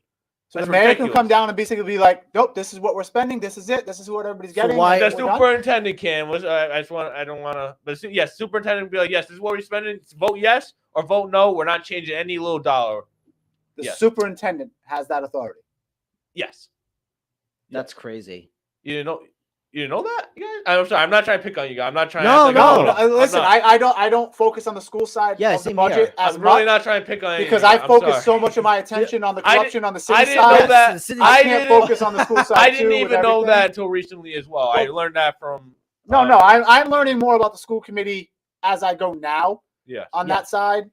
So That's the mayor can ridiculous. come down and basically be like, "Nope, this is what we're spending. This is it. This is what everybody's So getting." why- The we're done." superintendent can. I don't want to. But yes, superintendent will be like, yes, this is what we're spending. Vote yes or vote no. We're not changing any little dollar. The Yes. superintendent has that authority. Yes. That's crazy. You didn't know. You didn't know that, you guys? I'm sorry. I'm not trying to pick on you guys. I'm not trying. No, to no, No, I'm listen, not. I don't focus on the school side Yeah, of the same budget here. as I'm really much not trying to pick on because anything. I I'm focus sorry. so much of my attention on the I corruption on the city I didn't side. know that. The city- I I can't didn't- focus on the school side. I too, didn't with even know everything. that until recently as well. I learned that from. No, no, I'm learning more about the school committee as I go now Yeah. on Yeah. that side.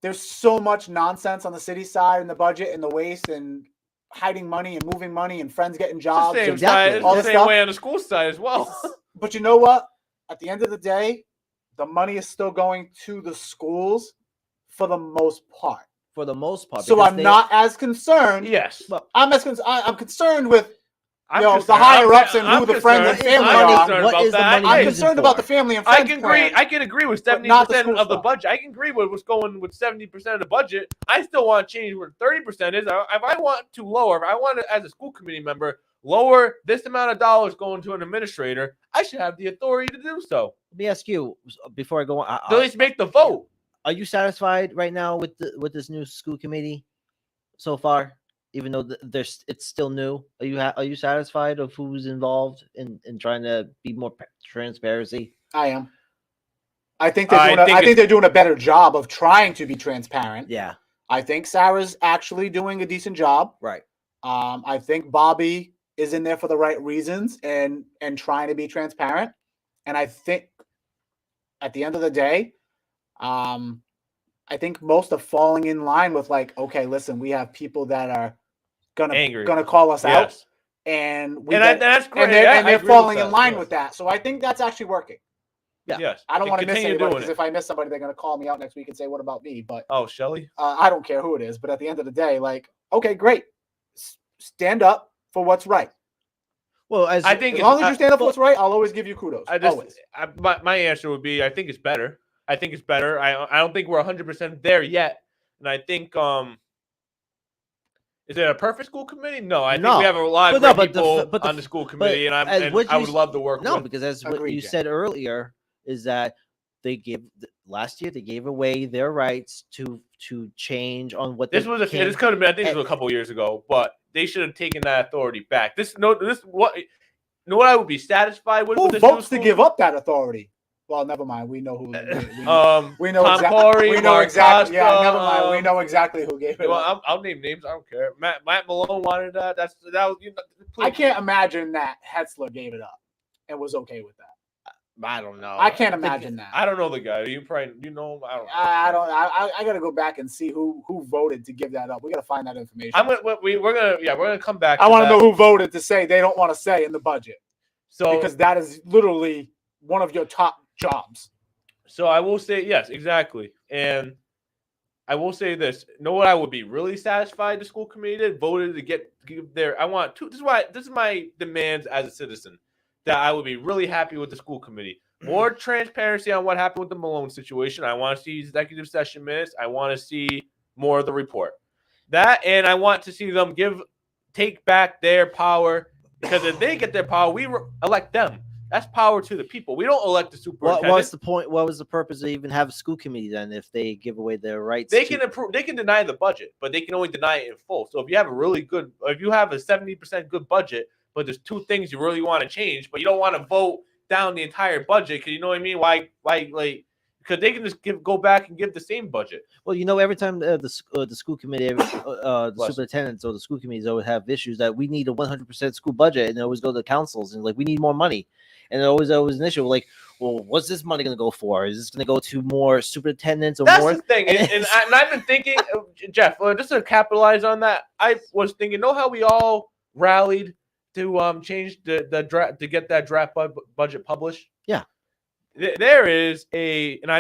There's so much nonsense on the city side and the budget and the waste and hiding money and moving money and friends getting It's the jobs. same, and side, it's all the this same stuff. way on the school side as well. But you know what? At the end of the day, the money is still going to the schools for the most part. For the most part. So because I'm they- not as concerned. Yes. I'm concerned with I'm the concerned. higher ups and I'm who the friends and concerned. family I'm are. concerned What about is the that. money I'm used concerned for? about the family and I friends. can agree. plan. I can agree with but not the 70% school of the stuff. budget. I can agree with what's going with 70% of the budget. I still want to change where 30% is. If I want to lower, if I want to, as a school committee member, lower this amount of dollars going to an administrator, I should have the authority to do so. Let me ask you before I go on. So at least make the vote. Are you satisfied right now with this new school committee so far? Even though it's still new, are you satisfied of who's involved in trying to be more transparency? I am. I think they're I doing. think I think they're doing a better job of trying to be transparent. Yeah, I think Sarah's actually doing a decent job. right. I think Bobby is in there for the right reasons and trying to be transparent. And I think at the end of the day, I think most are falling in line with like, okay, listen, we have people that are Angry. gonna call us out, Yes. and That's great. and they're I agree falling with in that, line yes. with that. So I think that's actually working. Yeah. Yes. I don't and want to miss continue anybody doing because it. if I miss somebody, they're going to call me out next week and say, "What about me?" But Oh, Shelly. I don't care who it is. But at the end of the day, like, okay, great, stand up for what's right. Well, as I think As it's, long as you stand up for well, what's right, I'll always give you kudos. I just, Always. my answer would be, I think it's better. I think it's better. I don't think we're 100% there yet, and I think is it a perfect school committee? No, I think No. we have a lot of But no, great but people but on the school committee, and as I what you would s- love to work No, with. because as what Agreed, you Jay. said earlier is that last year they gave away their rights to change on what This they was can. this could have been, I think, this and- was a couple years ago, but they should have taken that authority back. What I would be satisfied with. Who with this new votes to school give up that authority? Well, never mind. We know who. We know Tom exactly. Corey, We know Mark exactly. Yeah, Costa, never mind. We know exactly who gave it You know, up. I'll name names. I don't care. Matt Malone wanted that. That was. I can't imagine that Hetzler gave it up and was okay with that. I don't know. I can't imagine that. I don't know the guy. You probably know him. I don't know. I don't. I got to go back and see who voted to give that up. We got to find that information. We're gonna come back. I want to that. know who voted to say they don't want to say in the budget So because that is literally one of your top jobs. So I will say yes, exactly, and I will say this. Know what I would be really satisfied the school committee did voted to give their. I want to. This is my demands as a citizen. That I would be really happy with the school committee. More transparency on what happened with the Malone situation. I want to see executive session minutes. I want to see more of the report. That, and I want to see them take back their power, because if they get their power, we elect them. That's power to the people. We don't elect the superintendent. What's the point? What was the purpose of even have a school committee then if they give away their rights? They can approve. They can deny the budget, but they can only deny it in full. So if you have a 70% good budget, but there's two things you really want to change, but you don't want to vote down the entire budget, because you know what I mean? Why like? Because they can just go back and give the same budget. Well, every time the school committee, the Bless you. superintendents or the school committees always have issues that we need a 100% school budget, and they always go to the councils and like we need more money, and always an issue like, well, what's this money going to go for? Is this going to go to more superintendents or That's more? the thing, and I've been thinking, Jeff, just to capitalize on that, I was thinking, know how we all rallied to change the draft, to get that draft budget published? Yeah. There is and I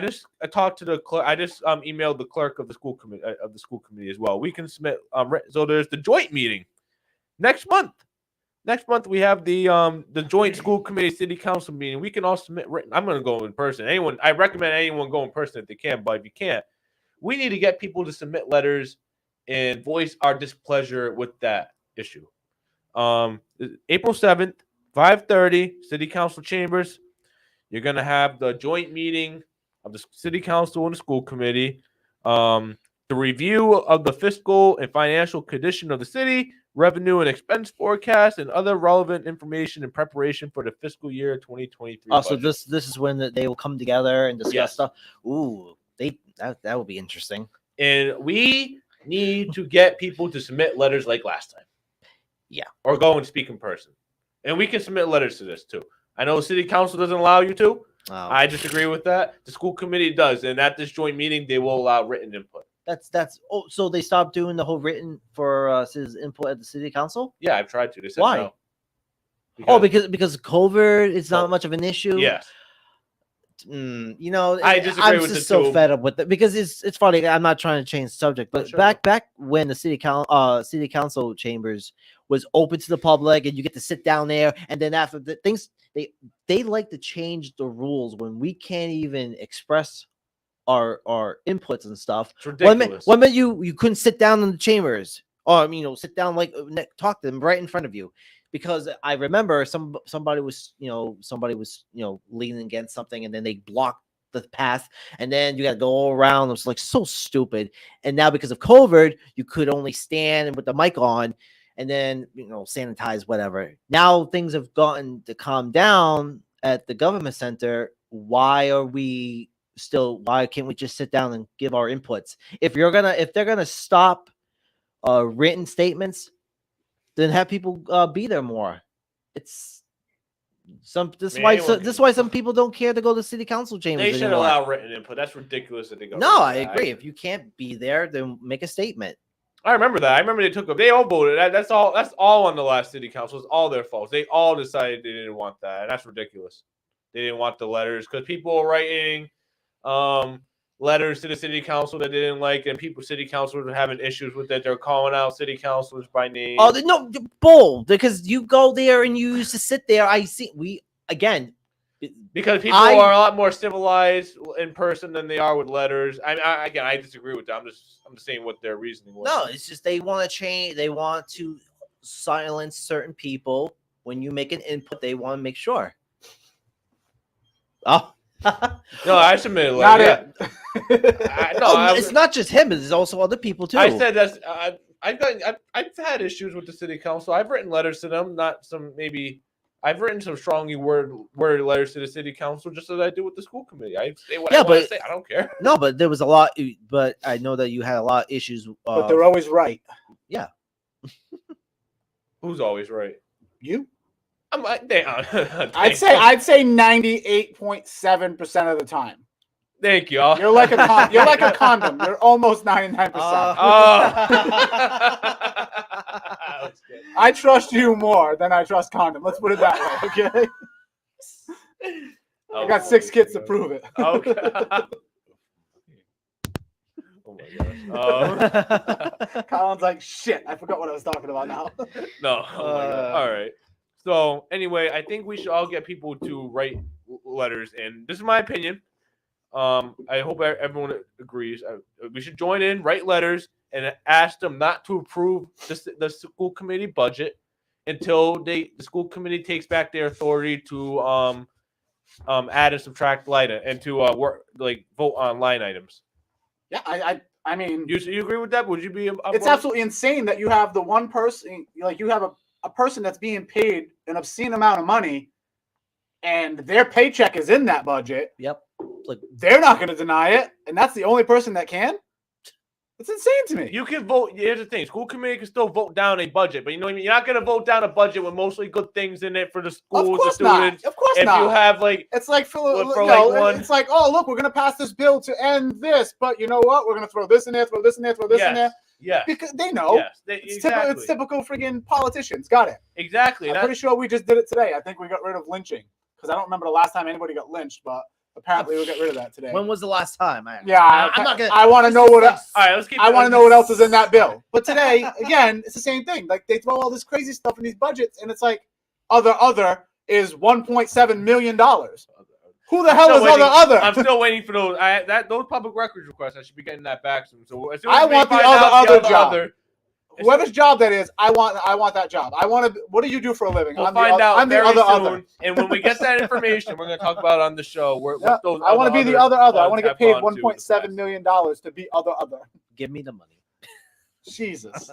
talked to the clerk. I just emailed the clerk of the school committee as well. We can submit. So there's the joint meeting next month. Next month we have the joint school committee city council meeting. We can all submit written. I'm going to go in person. I recommend anyone go in person if they can. But if you can't, we need to get people to submit letters and voice our displeasure with that issue. April 7th, 5:30, city council chambers. You're going to have the joint meeting of the city council and the school committee, the review of the fiscal and financial condition of the city, revenue and expense forecast, and other relevant information in preparation for the fiscal year 2023. Oh, so budget. this is when they will come together and discuss Yes. stuff. Ooh, that would be interesting. And we need to get people to submit letters like last time. Yeah. Or go and speak in person. And we can submit letters to this too. I know city council doesn't allow you to. Oh, I disagree with that. The school committee does. And at this joint meeting, they will allow written input. that's so they stopped doing the whole written for citizen input at the city council. Yeah, I've tried to. They said Why? no. Oh, because COVID is not Oh. much of an issue. Yes. I disagree I'm with just it so too. fed up with it because it's funny. I'm not trying to change the subject, but sure. back when the city council chambers was open to the public and you get to sit down there, and then after the things they like to change the rules when we can't even express our inputs and stuff. It's ridiculous. One minute you couldn't sit down in the chambers, or sit down talk to them right in front of you. Because I remember somebody was leaning against something, and then they blocked the path, and then you got to go all around. It was like so stupid. And now because of COVID, you could only stand with the mic on, and then sanitize whatever. Now things have gotten to calm down at the government center. Why can't we just sit down and give our inputs? If they're gonna stop written statements, then have people be there more. It's this is why some people don't care to go to city council chambers They should anymore. allow written input. That's ridiculous that they go. No, I agree. If you can't be there, then make a statement. I remember that. I remember they all voted. That's all on the last city council. It's all their fault. They all decided they didn't want that. And that's ridiculous. They didn't want the letters because people were writing letters to the city council that they didn't like, and city councilors were having issues with it. They're calling out city councilors by name. Oh, no, bull! Because you go there and you used to sit there. Because people are a lot more civilized in person than they are with letters. I disagree with that. I'm just saying what their reasoning was. No, it's just they want to change. They want to silence certain people. When you make an input, they want to make sure. Oh. No, I submitted a Not letter. It's not just him. It's also other people too. I said that's. I've had issues with the city council. I've written letters to them, not some maybe. I've written some strongly worded letters to the city council, just as I do with the school committee. I say what I want to say. I don't care. No, but there was a lot. But I know that you had a lot of issues. But they're always right. Yeah. Who's always right? You? I'm like, I'd say 98.7% of the time. Thank you. You're like a condom. You're almost 99%. That's good. I trust you more than I trust condom. Let's put it that way, okay? I got 6 kids to prove it. Okay. Oh my gosh. Colin's like, shit, I forgot what I was talking about now. No. Oh my God. All right. So anyway, I think we should all get people to write letters, and this is my opinion. I hope everyone agrees. We should join in, write letters, and ask them not to approve the school committee budget until the school committee takes back their authority to add and subtract line and to vote on line items. Yeah, I mean, you agree with that? Would you be? It's absolutely insane that you have the one person, like you have a person that's being paid an obscene amount of money, and their paycheck is in that budget. Yep. Like they're not going to deny it, and that's the only person that can. It's insane to me. You can vote. Here's the thing: school committee can still vote down a budget, but you know what I mean. You're not going to vote down a budget with mostly good things in it for the schools, Of course the students. not. Of course if not. you have like, it's like it's like, oh look, we're going to pass this bill to end this, but you know what? We're going to throw this in there, throw this in there, throw this in there. Yeah, because they know. Yes, It's typical friggin' politicians. Got it. Exactly. I'm pretty sure we just did it today. I think we got rid of lynching because I don't remember the last time anybody got lynched, but apparently we'll get rid of that today. when was the last time? I'm not gonna. I want to know what. All right, let's keep. I want to know what else is in that bill. But today, again, it's the same thing. Like they throw all this crazy stuff in these budgets, and it's like other is $1.7 million. Who the hell is other? I'm still waiting for those. Those public records requests. I should be getting that back soon. So as soon as I we want the find out other job. as Whoever's job that is, I want that job. I want to. What do you do for a living? We'll find out I'm the very other. soon. And when we get that information, we're going to talk about it on the show. What those I want to be the other. I want to get paid ones have gone to in the $1.7 past. million to be other. Give me the money. Jesus.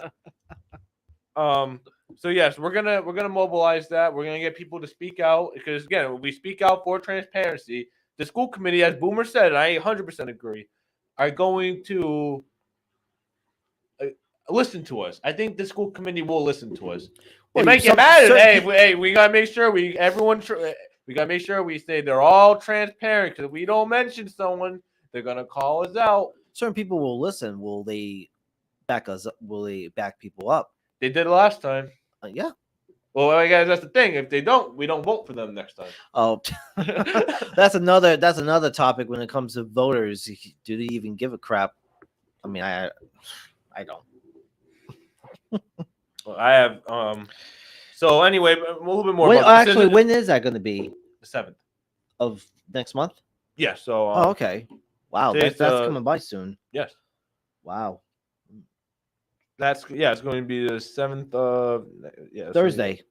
So yes, we're gonna mobilize that. We're gonna get people to speak out because again, when we speak out for transparency, the school committee, as Boomer said, and I 100% agree, are going to listen to us. I think the school committee will listen to us. They might get mad at we gotta make sure we gotta make sure we say they're all transparent because if we don't mention someone, they're gonna call us out. Certain people will listen. Will they back us up? Will they back people up? They did it last time. Yeah. Well, I guess that's the thing. If they don't, we don't vote for them next time. Oh, that's another topic when it comes to voters. Do they even give a crap? I mean, I don't. Well, I have. So anyway, a little bit more. When, about this. actually, when is that going to be? The 7th of next month? Yeah. So. Oh, okay. Wow, today's that's coming by soon. Yes. Wow. It's going to be the 7th of Thursday,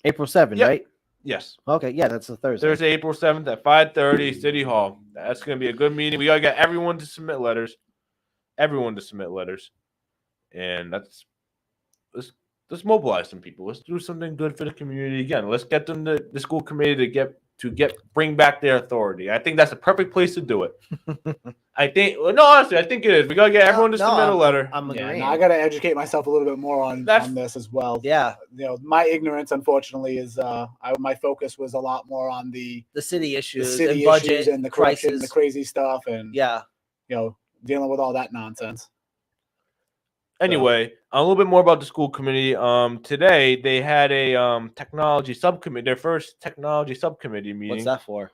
April 7th, Yep. right? Yes. Okay, yeah, that's the Thursday. Thursday, April 7th at 5:30, City Hall. That's going to be a good meeting. We got to get everyone to submit letters. And let's mobilize some people. Let's do something good for the community again. Let's get them the school committee to bring back their authority. I think that's a perfect place to do it. Honestly, I think it is. We got to get everyone to submit a letter. I'm agreeing. I got to educate myself a little bit more on this as well. Yeah. My ignorance, unfortunately, is my focus was a lot more on the city issues, city and budget issues and the corruption, crisis, the crazy stuff, and yeah, dealing with all that nonsense. Anyway, a little bit more about the school committee. Today they had a technology subcommittee, their first technology subcommittee meeting. What's that for?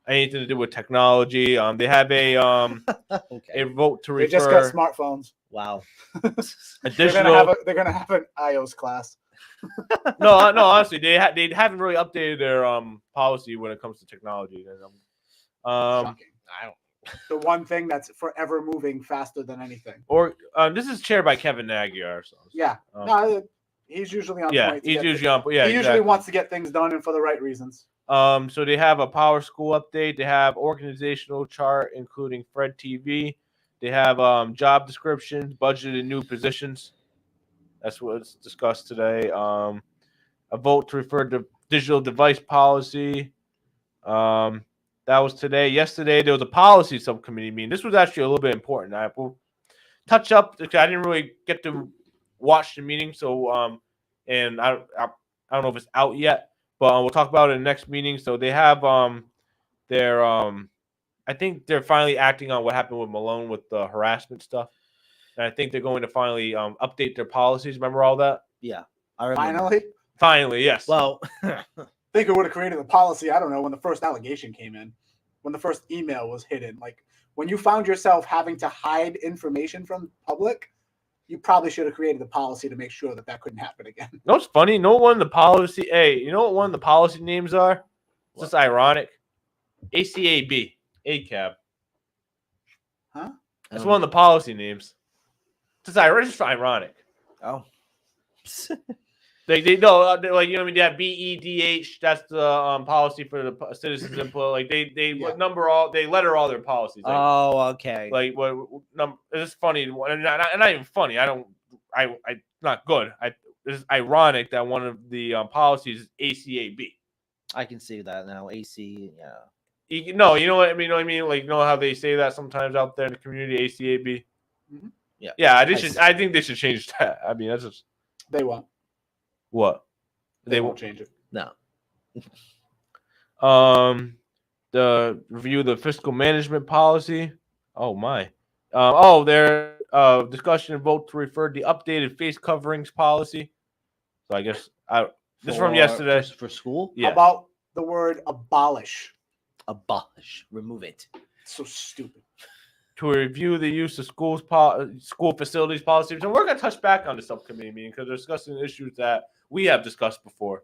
Anything to do with technology. They have a Okay. vote to They just got refer smartphones. Wow. additional. They're gonna have an iOS class. No, honestly, they haven't really updated their policy when it comes to technology. Shocking. The one thing that's forever moving faster than anything. Or this is chaired by Kevin Magyar. So, Yeah. No, he's usually on yeah, point. he's usually on. Yeah, he usually exactly. wants to get things done and for the right reasons. So they have a Power School update. They have organizational chart, including Fred TV. They have job descriptions, budgeted new positions. That's what's discussed today. A vote to refer to digital device policy. That was today. Yesterday there was a policy subcommittee meeting. This was actually a little bit important. I will touch up. I didn't really get to watch the meeting, so and I don't know if it's out yet. But we'll talk about it in the next meeting. So they have their I think they're finally acting on what happened with Malone with the harassment stuff. And I think they're going to finally update their policies. Remember all that? Yeah. I remember. Finally, yes. Well, I think it would have created a policy, I don't know, when the first allegation came in, when the first email was hidden. Like when you found yourself having to hide information from the public, you probably should have created a policy to make sure that couldn't happen again. You know what's funny? You know what one of the policy you know what one of the policy names are? It's just ironic. ACAB. ACAB. Huh? That's one of the policy names. It's just ironic. Oh. They know, like, you know what I mean? They have BEDH. That's the policy for the citizens input. Like they letter all their policies. Like, Oh, okay. like what number? It's funny, and not even funny. Not good. It's ironic that one of the policies is ACAB. I can see that now. AC, yeah. You know what I mean? You know what I mean? Like, you know how they say that sometimes out there in the community, ACAB. Mm-hmm. Yeah. Yeah. I think they should change that. I mean, that's just They won't. what They won't change it. No. The review of the fiscal management policy. Oh my. Their discussion and vote to refer the updated face coverings policy. So I guess this is from yesterday. For school? Yeah. About the word abolish. Abolish. Remove it. So stupid. To review the use of school facilities policies. And we're going to touch back on the subcommittee meeting because they're discussing issues that we have discussed before.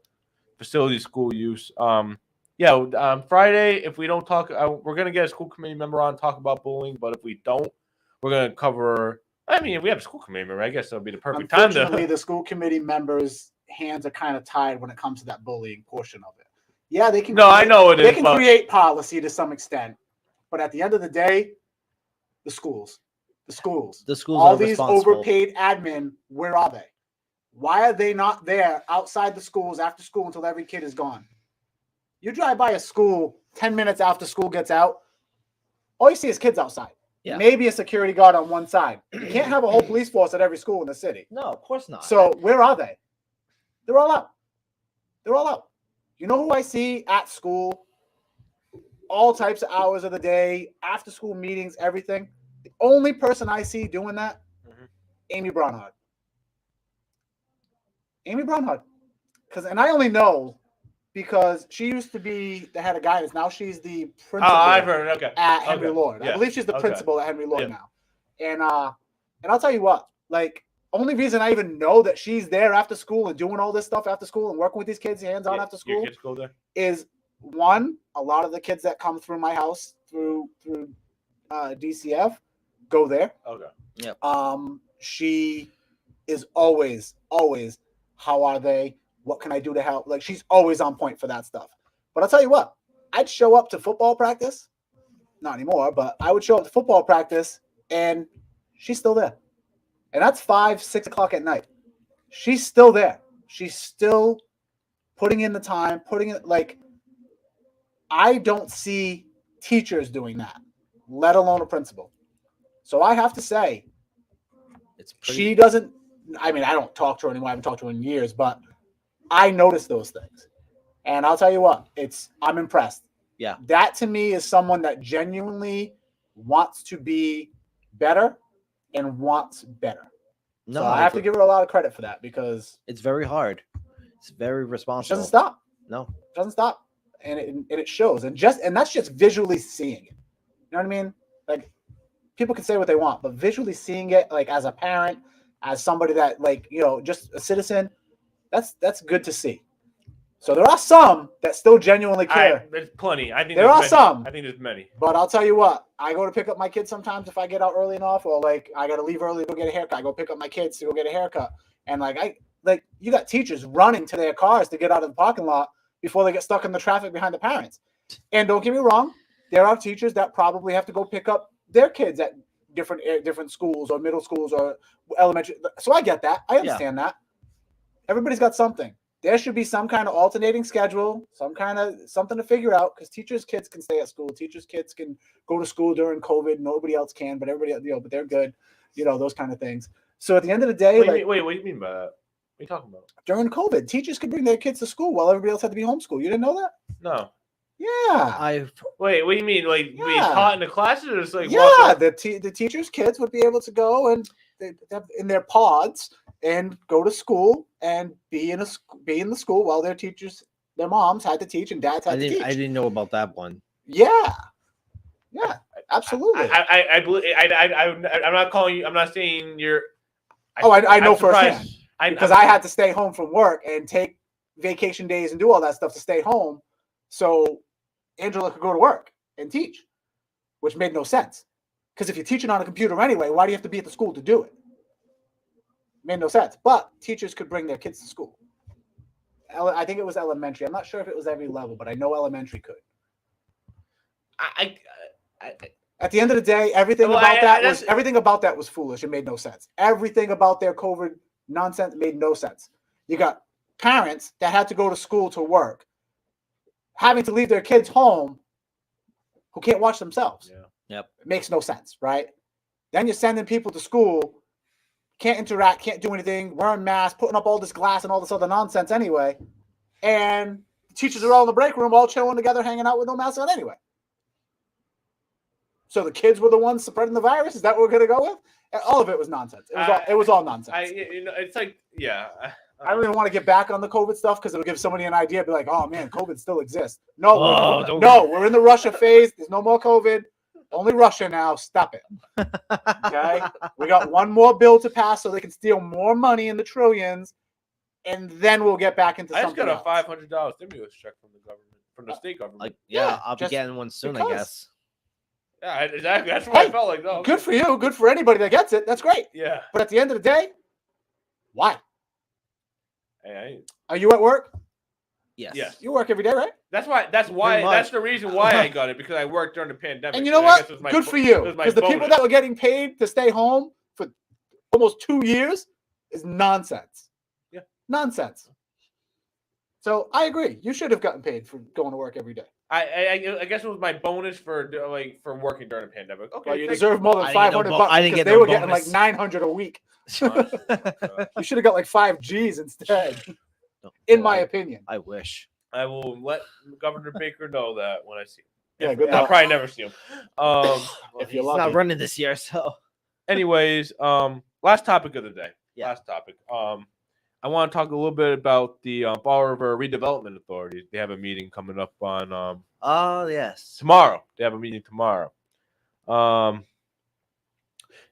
Facility school use. Friday, if we don't talk, we're going to get a school committee member on to talk about bullying. But if we don't, we're going to cover. I mean, if we have a school committee member, I guess that'll be the perfect time Unfortunately, to. the school committee members' hands are kind of tied when it comes to that bullying portion of it. Yeah, they can. No, I know it They is, can but- create policy to some extent, but at the end of the day, the schools, The schools all are these responsible. overpaid admin, where are they? Why are they not there outside the schools after school until every kid is gone? You drive by a school 10 minutes after school gets out, all you see is kids outside. Yeah. Maybe a security guard on one side. You can't have a whole police force at every school in the city. No, of course not. So where are they? They're all out. They're all out. You know who I see at school? All types of hours of the day, after school meetings, everything. The only person I see doing that, Amy Braunhard. Amy Braunhard. And I only know because she used to be the head of guidance. Now she's the principal I've heard. Okay. at Henry Okay. Lord. I Yeah. believe she's the Okay. principal at Henry Lord Yeah. now. And I'll tell you what, like, only reason I even know that she's there after school and doing all this stuff after school and working with these kids hands on Yeah, after your school kids go there. is one, a lot of the kids that come through my house through DCF go there. Okay. She is always, how are they? What can I do to help? Like, she's always on point for that stuff. But I'll tell you what, I'd show up to football practice, not anymore, but I would show up to football practice and she's still there. And that's 5, 6 o'clock at night. She's still there. She's still putting in the time, like, I don't see teachers doing that, let alone a principal. So I have to say, she doesn't, I mean, I don't talk to her anymore. I haven't talked to her in years, but I notice those things. And I'll tell you what, I'm impressed. Yeah. That to me is someone that genuinely wants to be better and wants better. No, So I have to give her a lot of credit for that because it's very hard. It's very she responsible. doesn't stop. No. Doesn't stop, and it shows. And that's just visually seeing it. You know what I mean? Like people can say what they want, but visually seeing it, like as a parent, as somebody that just a citizen, that's good to see. So there are some that still genuinely care. There's plenty. I think There there's are many. some. I think there's many. But I'll tell you what, I go to pick up my kids sometimes if I get out early enough, or like I gotta leave early to go get a haircut. I go pick up my kids to go get a haircut. And you got teachers running to their cars to get out of the parking lot before they get stuck in the traffic behind the parents. And don't get me wrong, there are teachers that probably have to go pick up their kids at different schools or middle schools or elementary. So I get that. I understand that. Everybody's got something. There should be some kind of alternating schedule, some kind of something to figure out, because teachers' kids can stay at school. Teachers' kids can go to school during COVID. Nobody else can, but everybody, but they're good. Those kind of things. So at the end of the day, Wait, what do you mean by that? What are you talking about? during COVID, teachers could bring their kids to school while everybody else had to be homeschooled. You didn't know that? No. Yeah. Wait, what do you mean? Like being Yeah. taught in the classes, or just like Yeah, walk the teachers' kids would be able to go and in their pods and go to school and be in the school while their moms had to teach and dads had to teach. I didn't know about that one. Yeah, absolutely. I'm not calling you. I'm not saying you're. I know I'm surprised. firsthand because I had to stay home from work and take vacation days and do all that stuff to stay home, so Angela could go to work and teach, which made no sense. Because if you're teaching on a computer anyway, why do you have to be at the school to do it? Made no sense. But teachers could bring their kids to school. I think it was elementary. I'm not sure if it was every level, but I know elementary could. At the end of the day, everything about that was foolish. It made no sense. Everything about their COVID nonsense made no sense. You got parents that had to go to school to work, having to leave their kids home who can't watch themselves. Yeah. Yep. It makes no sense, right? Then you're sending people to school, can't interact, can't do anything, wearing masks, putting up all this glass and all this other nonsense anyway. And the teachers are all in the break room, all chilling together, hanging out with no mask on anyway. So the kids were the ones spreading the virus? Is that what we're going to go with? And all of it was nonsense. It was all nonsense. It's like, yeah. I don't even want to get back on the COVID stuff because it'll give somebody an idea. Be like, oh man, COVID still exists. No, we're in the Russia phase. There's no more COVID. Only Russia now. Stop it. Okay. We got one more bill to pass so they can steal more money in the trillions, and then we'll get back into I just something got a else. $500 stimulus check from the government, from the state government. I'll be just getting one soon, because. I guess. Yeah, exactly. That's what I felt like. Oh, Good for you. Good for anybody that gets it. That's great. Yeah. But at the end of the day, why? Hey, Are you at work? Yes. Yes. You work every day, right? That's why. That's the reason why I got it, because I worked during the pandemic. And you know I what? guess it was my Good bo- for it you. was my Because the people bonus. that were getting paid to stay home for almost 2 years is nonsense. Yeah. Nonsense. So I agree. You should have gotten paid for going to work every day. I guess it was my bonus for working during the pandemic. Okay, Well, you thank deserve more than I didn't get no 500 bo- bucks. I didn't because get they no were getting like bonus. 900 a week. you. You should have got like 5 G's instead, in my opinion. I wish. I will let Governor Baker know that when I see him. Yeah, good I'll luck. probably never see him. If you're He's lucky. not running this year, so. Anyways, last topic of the day. Yeah. Last topic. I want to talk a little bit about the Fall River Redevelopment Authority. They have a meeting coming up on Oh, yes. tomorrow. They have a meeting tomorrow.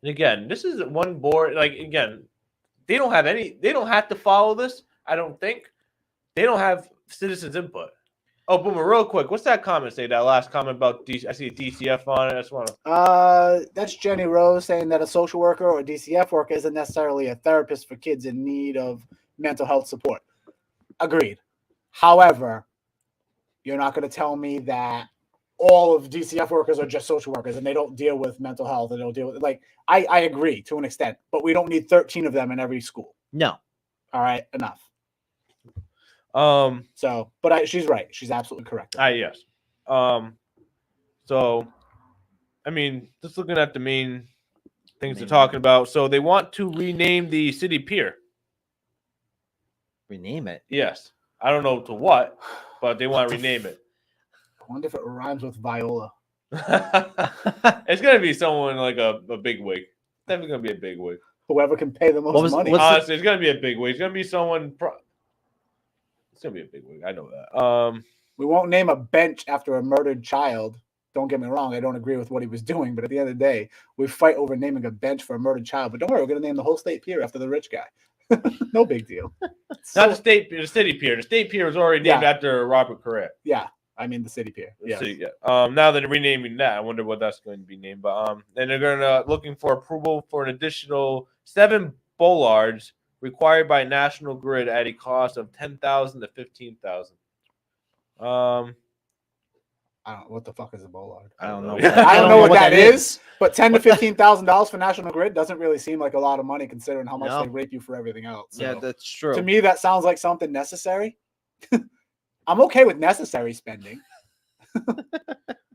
And again, this is one board. Like again, they don't have to follow this. I don't think they don't have citizens input. Oh, Boomer, real quick, what's that comment say? That last comment about I see a DCF on it. I just want to. That's Jenny Rose saying that a social worker or a DCF worker isn't necessarily a therapist for kids in need of mental health support. Agreed. However, you're not going to tell me that all of DCF workers are just social workers and they don't deal with mental health and they don't deal with I agree to an extent, but we don't need 13 of them in every school. No. All right, enough. So, but she's right. She's absolutely correct. Yes. So, I mean, just looking at the main things they're talking about. So they want to rename the city pier. Rename it. Yes. I don't know to what, but they want to rename it. I wonder if it rhymes with Viola. It's gonna be someone like a big wig. Definitely gonna be a big wig. Whoever can pay the most What was- money. what's the- Honestly, it's gonna be a big wig. It's gonna be someone. It's gonna be a big wig. I know that. We won't name a bench after a murdered child. Don't get me wrong. I don't agree with what he was doing, but at the end of the day, we fight over naming a bench for a murdered child. But don't worry, we're gonna name the whole state pier after the rich guy. No big deal. Not So- the city pier. The state pier was already named Yeah. after Robert Corret. yeah, I mean the city pier. The Yeah. city, yeah. Now that they're renaming that, I wonder what that's going to be named. But and they're gonna looking for approval for an additional 7 bollards required by National Grid at a cost of $10,000 to $15,000. I don't know what the fuck is a bollard. I don't know. I don't know what that is. is, but $10,000 to $15,000 for National Grid doesn't really seem like a lot of money considering how much No. they rape you for everything else. Yeah, So, that's true. to me, that sounds like something necessary. I'm okay with necessary spending.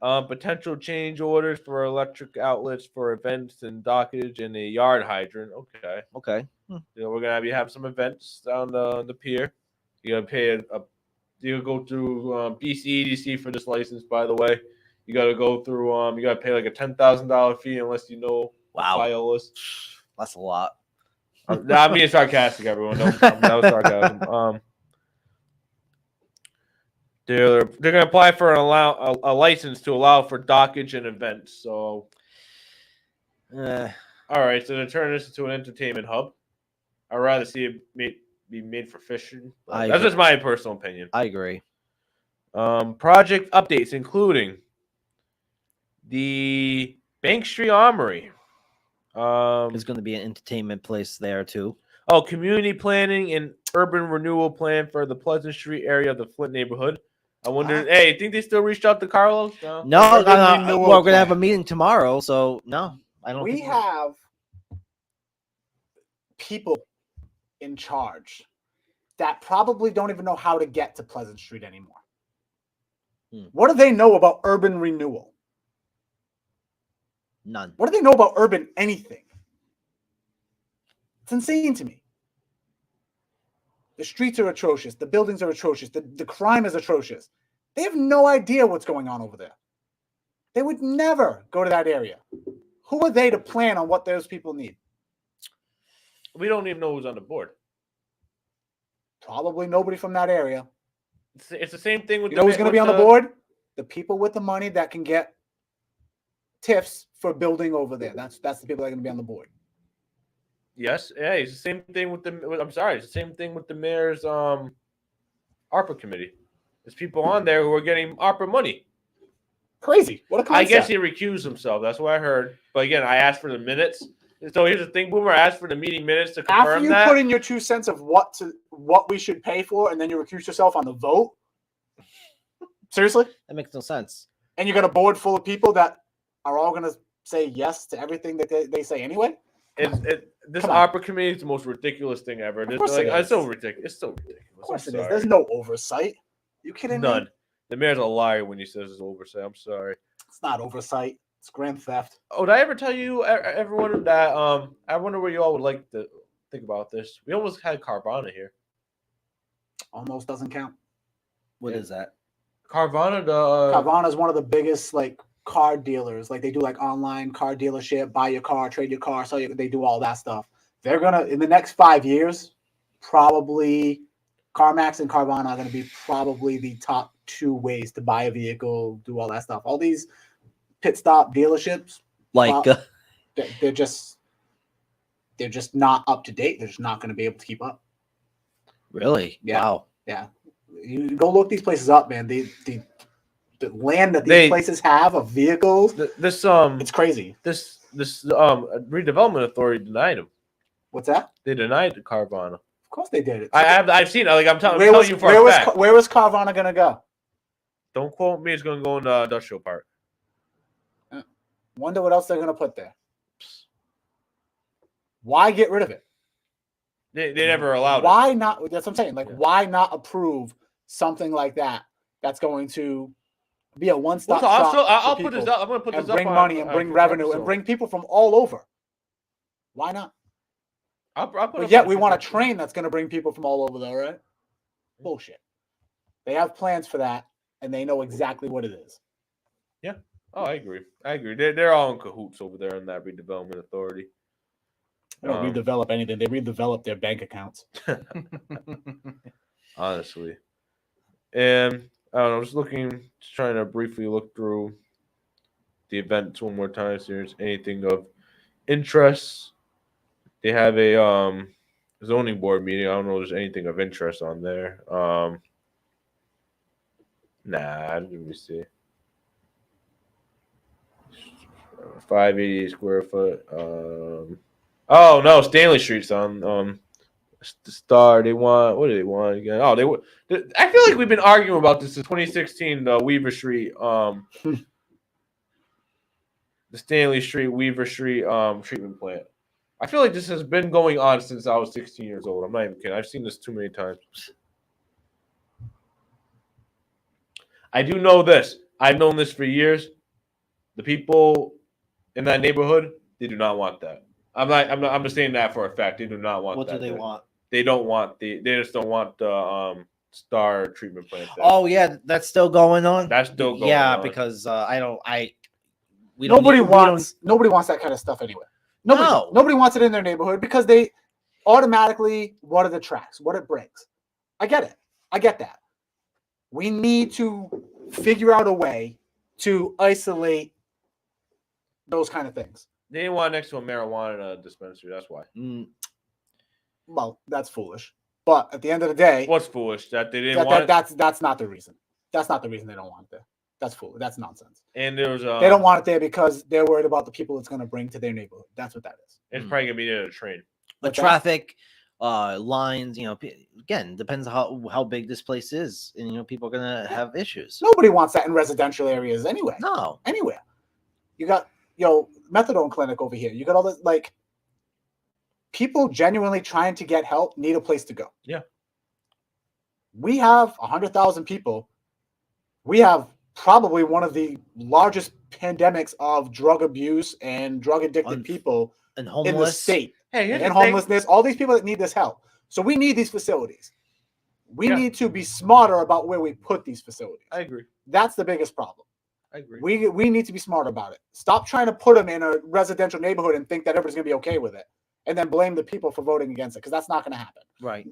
Potential change orders for electric outlets for events and dockage and a yard hydrant. Okay. Okay. We're gonna have some events down the pier. You gotta pay you gotta go through BCEDC for this license, by the way. You gotta go through you gotta pay like a $10,000 fee unless you know Wow. Violas. That's a lot. I'm being sarcastic, everyone. That was sarcasm. They're gonna apply for a license to allow for dockage and events. So Uh, all right, so to turn this into an entertainment hub, I'd rather see it be made for fishing. but I That's agree. just my personal opinion. I agree. Project updates including the Bank Street Armory. There's going to be an entertainment place there too. Community planning and urban renewal plan for the Pleasant Street area of the Flint neighborhood. I wonder, hey, think they still reached out to Carlos? No, Urban renewal we're going to have a plan. meeting tomorrow, so no, I don't. We think have people in charge that probably don't even know how to get to Pleasant Street anymore. Hmm. What do they know about urban renewal? none. What do they know about urban anything? It's insane to me. The streets are atrocious. The buildings are atrocious. The crime is atrocious. They have no idea what's going on over there. They would never go to that area. Who are they to plan on what those people need? We don't even know who's on the board. Probably nobody from that area. It's the same thing with You know who's going to be on the board? The people with the money that can get TIFs for building over there. That's the people that are going to be on the board. Yes, yeah, it's the same thing with I'm sorry, it's the same thing with the mayor's ARPA committee. There's people on there who are getting ARPA money. Crazy. What a I concept. guess he recused himself. That's what I heard. But again, I asked for the minutes. So here's the thing, Boomer. I asked for the meeting minutes to After confirm you that. put in your 2 cents of what we should pay for, and then you recuse yourself on the vote. Seriously? That makes no sense. And you got a board full of people that are all going to say yes to everything that they say anyway? This Come on. ARPA committee is the most ridiculous thing ever. It's course it it's is. so ridiculous. It's so ridiculous. Of course I'm it is. sorry. There's no oversight. You kidding None. me? The mayor's a liar when he says it's oversight. I'm sorry. It's not oversight. It's grand theft. Oh, did I ever tell you, everyone, that I wonder what you all would like to think about this. We almost had Carvana here. Almost doesn't count. What Yeah. is that? Carvana, Carvana is one of the biggest car dealers. They do online car dealership, buy your car, trade your car, they do all that stuff. They're gonna in the next 5 years, probably CarMax and Carvana are gonna be probably the top 2 ways to buy a vehicle, do all that stuff. All these pit stop dealerships, Like, they're just not up to date. They're just not gonna be able to keep up. really? Yeah. Wow. Yeah, you go look these places up, man. The land that these They- places have of vehicles, this it's crazy. this redevelopment authority denied him. What's that? They denied the Carvana. Of course they did it. I've seen it. I'm telling where was, you for where a was fact. where was Carvana gonna go? Don't quote me. It's going to go in the industrial park. Wonder what else they're gonna put there. Why get rid of it? They never allowed it. Why not? That's what I'm saying. Yeah. Why not approve something like that? That's going to be a one-stop Well, shop. so I'll for put this people up. I'm going to put and this up bring on- money and on bring future revenue and episode. bring people from all over. Why not? I'll put it But up yet on we want a future train that's going to bring people from all over, though, right? Bullshit. They have plans for that, and they know exactly what it is. Oh, I agree. They're all in cahoots over there in that redevelopment authority. They don't redevelop anything. They redevelop their bank accounts. Honestly. And I don't know, just trying to briefly look through the events one more time, see if there's anything of interest. They have a zoning board meeting. I don't know if there's anything of interest on there. Nah, let me see. 580 square foot. Oh no, Stanley Street's on the Star. They want, what do they want again? Oh, I feel like we've been arguing about this since 2016. The Weaver Street, the Stanley Street, Weaver Street treatment plant. I feel like this has been going on since I was 16 years old. I'm not even kidding. I've seen this too many times. I do know this. I've known this for years. The people in that neighborhood, they do not want that. I'm just saying that for a fact. They do not want What that. do they want? They don't want they just don't want the Star treatment plant there. Oh yeah, that's still going on. That's still going yeah, on. because we Nobody don't, wants that kind of stuff anyway. Nobody wants it in their neighborhood because they automatically, what it attracts, what it brings. I get it. I get that. We need to figure out a way to isolate those kind of things. They didn't want it next to a marijuana dispensary. That's why. Well, that's foolish. But at the end of the day, What's foolish that they didn't want it? that's not the reason. That's not the reason they don't want it there. That's foolish. That's nonsense. And there was They don't want it there because they're worried about the people it's going to bring to their neighborhood. That's what that is. It's probably gonna be near the train. the What's that? traffic lines. Again, depends how big this place is, and people are gonna have issues. Nobody wants that in residential areas anyway. No, Anywhere. You got methadone clinic over here. You got all this people genuinely trying to get help need a place to go. Yeah. We have 100,000 people. We have probably one of the largest pandemics of drug abuse and drug addicted people and in homeless. the state. Hey, here's And the thing. homelessness, all these people that need this help. So we need these facilities. We Yeah. need to be smarter about where we put these facilities. I agree. That's the biggest problem. I agree. We need to be smart about it. Stop trying to put them in a residential neighborhood and think that everybody's going to be okay with it, and then blame the people for voting against it, because that's not going to happen. Right.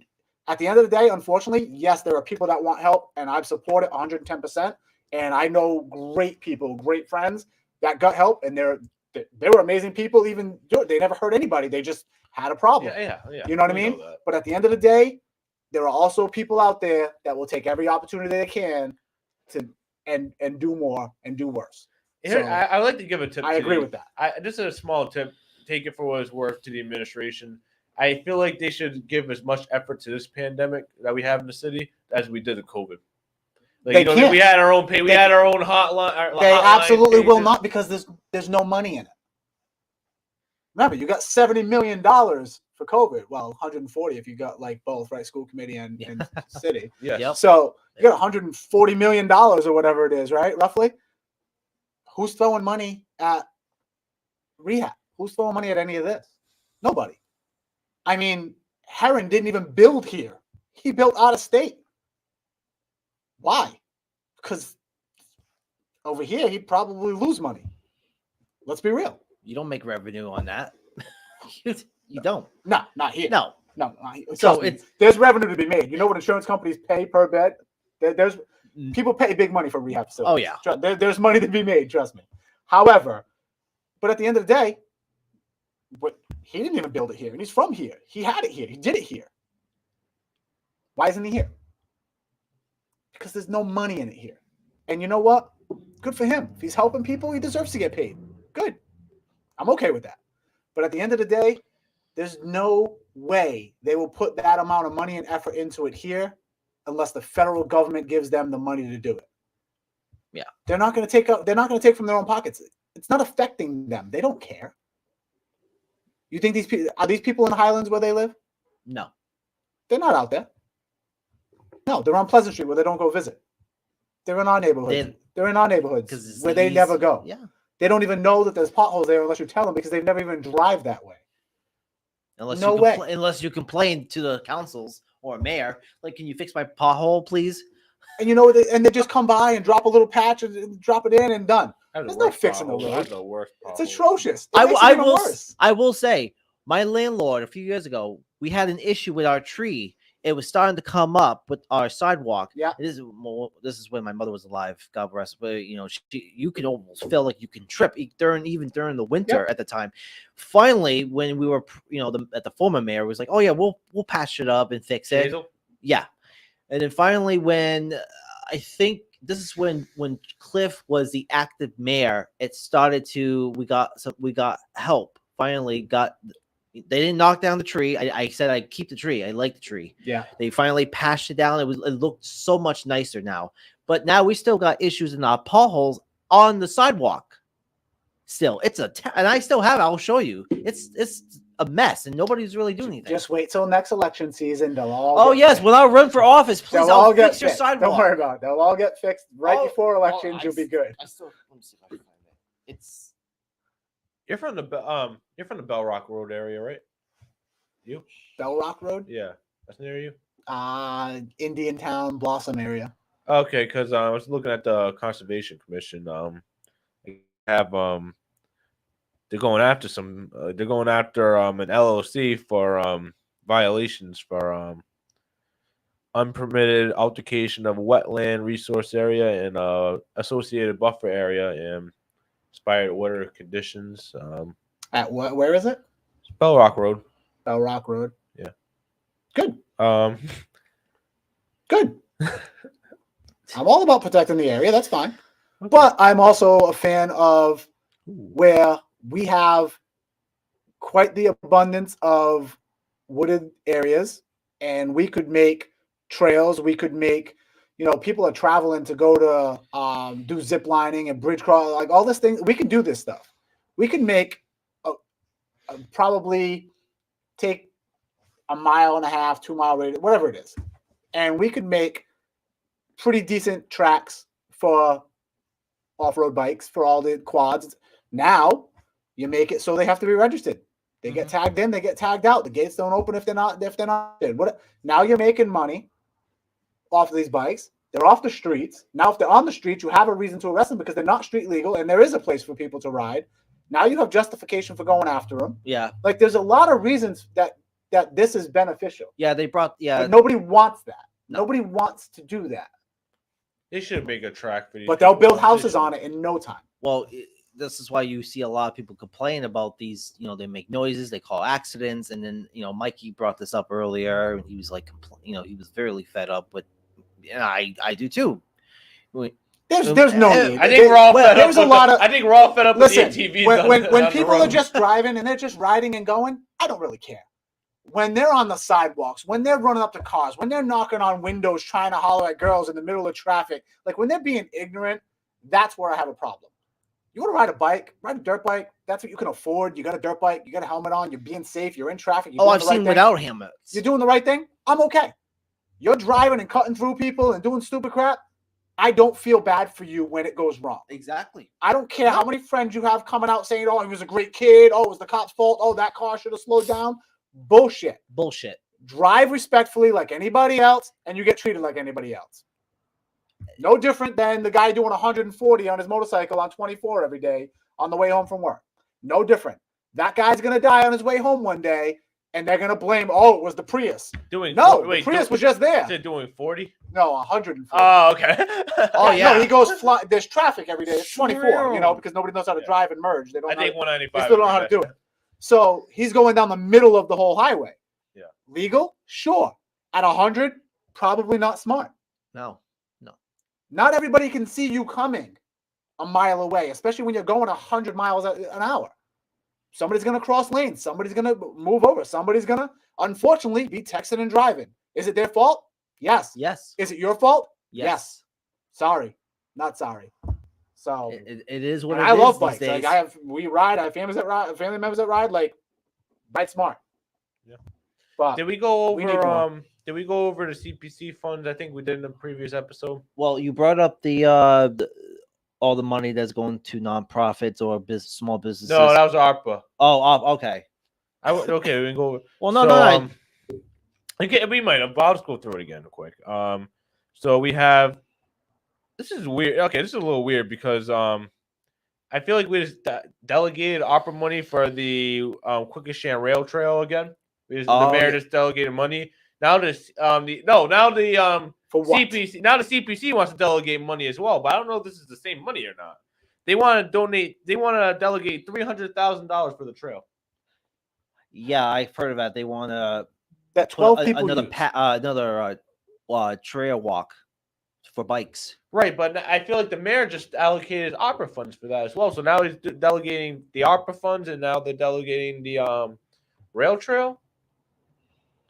At the end of the day, unfortunately, yes, there are people that want help, and I support it 110%. And I know great people, great friends that got help, and they were amazing people. Even they never hurt anybody; they just had a problem. Yeah. You know what I We mean? that. But at the end of the day, there are also people out there that will take every opportunity they can to and do more and do worse. Here, So, I like to give a tip. I to agree the- with that. Just a small tip. Take it for what it's worth to the administration. I feel like they should give as much effort to this pandemic that we have in the city as we did to COVID. Like, They can't. we had our own pay. We They- had our own hotline. They absolutely will pages. not, because there's no money in it. Remember, you got $70 million for COVID. Well, 140 if you got both, right? School committee and city. Yes. Yep. So you got $140 million or whatever it is, right? Roughly. Who's throwing money at rehab? Who's throwing money at any of this? Nobody. I mean, Heron didn't even build here. He built out of state. Why? Because over here, he'd probably lose money. Let's be real. You don't make revenue on that. you don't. No, not here. No. No. Not here. So Trust me, it's- there's revenue to be made. You know what insurance companies pay per bed? There's Mm. people pay big money for rehab facilities. Oh, yeah. There's money to be made. Trust me. However, but at the end of the day, he didn't even build it here, and he's from here. He had it here. He did it here. Why isn't he here? Because there's no money in it here. And you know what? Good for him. If he's helping people, he deserves to get paid. Good. I'm okay with that. But at the end of the day, there's no way they will put that amount of money and effort into it here unless the federal government gives them the money to do it. Yeah. They're not going to take from their own pockets. It's not affecting them. They don't care. You think these people in the Highlands where they live? No. They're not out there. No, they're on Pleasant Street where they don't go visit. They're in our neighborhoods. They're in our neighborhoods where they never go. Yeah. They don't even know that there's potholes there unless you tell them, because they've never even drive that way. Unless No you way. unless you complain to the councils or mayor, can you fix my pothole, please? And they just come by and drop a little patch and drop it in and done. There's no fixing the road. The worst. It's pothole. atrocious. It I makes will. it even worse. I will say My landlord a few years ago, we had an issue with our tree. It was starting to come up with our sidewalk. Yeah. This is when my mother was alive. God rest. But you can almost feel like you can trip even during the winter at the time. Finally, when we were, at the former mayor was like, "Oh yeah, we'll patch it up and fix it." Hazel? Yeah. And then finally, when I think this is when Cliff was the active mayor, it started to we got help. Finally they didn't knock down the tree. I said I'd keep the tree. I like the tree. Yeah. They finally patched it down. It looked so much nicer now. But now we still got issues in our potholes on the sidewalk. Still, and I still have it. I'll show you. It's a mess, and nobody's really doing anything. Just wait till next election season. They'll all. Oh get yes, fixed. when I run for office, please, They'll all I'll get fix your fixed. sidewalk. Don't worry about it. They'll all get fixed right Oh, before oh, elections. I You'll be good. I still let me see if I can find it. It's You're from the Bell Rock Road area, right? You? Bell Rock Road, Yeah, that's near you. Indian Town, Blossom area. Okay, because I was looking at the Conservation Commission. They have they're going after an LLC for violations for unpermitted altercation of wetland resource area and associated buffer area and expired water conditions. At what? Where is it? Bell Rock Road. Bell Rock Road. Yeah. Good. Good. I'm all about protecting the area. That's fine. But I'm also a fan of where we have quite the abundance of wooded areas, and we could make trails. We could make, people are traveling to go to do zip lining and bridge cross, like all this thing. We could do this stuff. We could make probably take a 1.5 2 mile radius, whatever it is, and we could make pretty decent tracks for off-road bikes for all the quads. Now you make it so they have to be registered. They get tagged in, they get tagged out. The gates don't open if they're not. What? Now you're making money off of these bikes. They're off the streets. Now, if they're on the streets, you have a reason to arrest them because they're not street legal, and there is a place for people to ride. Now you have justification for going after them. yeah. Like there's a lot of reasons that this is beneficial. Yeah, they brought But nobody wants that. No. Nobody wants to do that. They should make a track for these. But they'll people. build houses on it in no time. Well, this is why you see a lot of people complain about these. They make noises, they call accidents, and then Mikey brought this up earlier, and he was like, he was very fed up. But I do too. There's no need. I think we're all fed up. There's a lot of. I think we're all fed up Listen, with the ATVs. when people are just driving and they're just riding and going, I don't really care. When they're on the sidewalks, when they're running up to cars, when they're knocking on windows trying to holler at girls in the middle of traffic, like when they're being ignorant, that's where I have a problem. You want to ride a bike, ride a dirt bike. That's what you can afford. You got a dirt bike, you got a helmet on, you're being safe, you're in traffic. You're I've seen without helmets. You're doing the right thing. I'm okay. You're driving and cutting through people and doing stupid crap. I don't feel bad for you when it goes wrong. Exactly. I don't care how many friends you have coming out saying, oh, he was a great kid. Oh, it was the cop's fault. Oh, that car should have slowed down. Bullshit. Drive respectfully like anybody else, and you get treated like anybody else. No different than the guy doing 140 on his motorcycle on 24 every day on the way home from work. No different. That guy's going to die on his way home one day, and they're going to blame, oh, it was the Prius. The Prius was just there. Is it doing 40? No, 140. Oh, okay. Oh, yeah. No, he goes fly. There's traffic every day. It's 24, because nobody knows how to drive and merge. They don't. I think 195. They still don't know how to do it. So he's going down the middle of the whole highway. Yeah. Legal? Sure. At 100, probably not smart. No. Not everybody can see you coming a mile away, especially when you're going 100 miles an hour. Somebody's going to cross lanes. Somebody's going to move over. Somebody's going to, unfortunately, be texting and driving. Is it their fault? Yes. Yes. Is it your fault? Yes. Sorry. Not sorry. So it is what and it I is love these bikes. days. Like we ride. I have family members that ride. Like, ride smart. Yeah. But Did we go we need over more. Did we go over the CPC funds? I think we did in the previous episode. Well, you brought up the all the money that's going to nonprofits or small businesses. No, that was ARPA. Oh, okay. Okay, we can go over. Well, no. Okay, we might have. I'll just go through it again real quick. So we have. This is weird. Okay, this is a little weird because I feel like we just delegated ARPA money for the Quikasham Rail Trail again. The mayor just delegated money. Now now the For what? CPC now the CPC wants to delegate money as well, but I don't know if this is the same money or not. They want to donate. They want to delegate $300,000 for the trail. Yeah, I've heard of that. They want to That 12 people use. another trail walk for bikes. Right, but I feel like the mayor just allocated ARPA funds for that as well. So now he's delegating the ARPA funds, and now they're delegating the rail trail.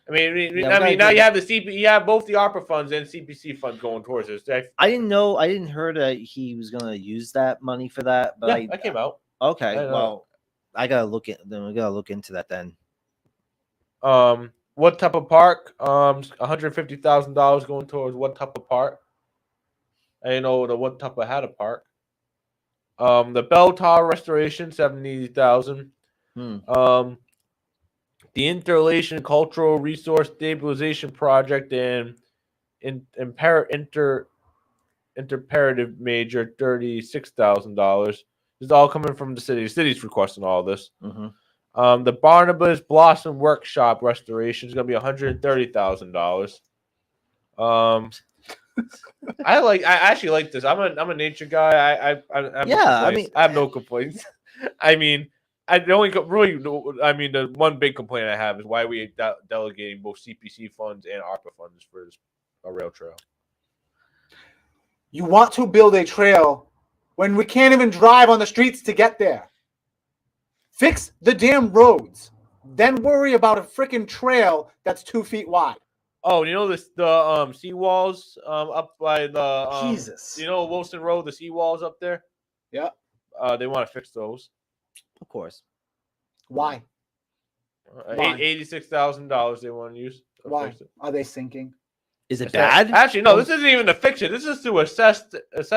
I mean, now you have you have both the ARPA funds and CPC funds going towards this. I didn't hear that he was gonna use that money for that, but I came out. okay. I know. Well, I gotta look into that then. What type of park? $150,000 going towards what type of park? I didn't know what type of had a park. The bell tower restoration, 70,000. The Interrelation Cultural Resource Stabilization Project and Imperative Major, $36,000. This is all coming from the city. The city's requesting all this. The Barnabas Blossom Workshop restoration is going to be $130,000. I actually like this. I'm a nature guy. I have no complaints. I mean, the one big complaint I have is why we delegating both CPC funds and ARPA funds for a rail trail. You want to build a trail when we can't even drive on the streets to get there. Fix the damn roads. Then worry about a freaking trail that's 2 feet wide. Oh, you know the seawalls up by the Jesus. You know Wilson Road, the seawalls up there? Yeah. They want to fix those. Of course. Why? $86,000 they want to use. Why? Are they sinking? Is it bad? Actually, no. This isn't even to fix it. This is to assess. This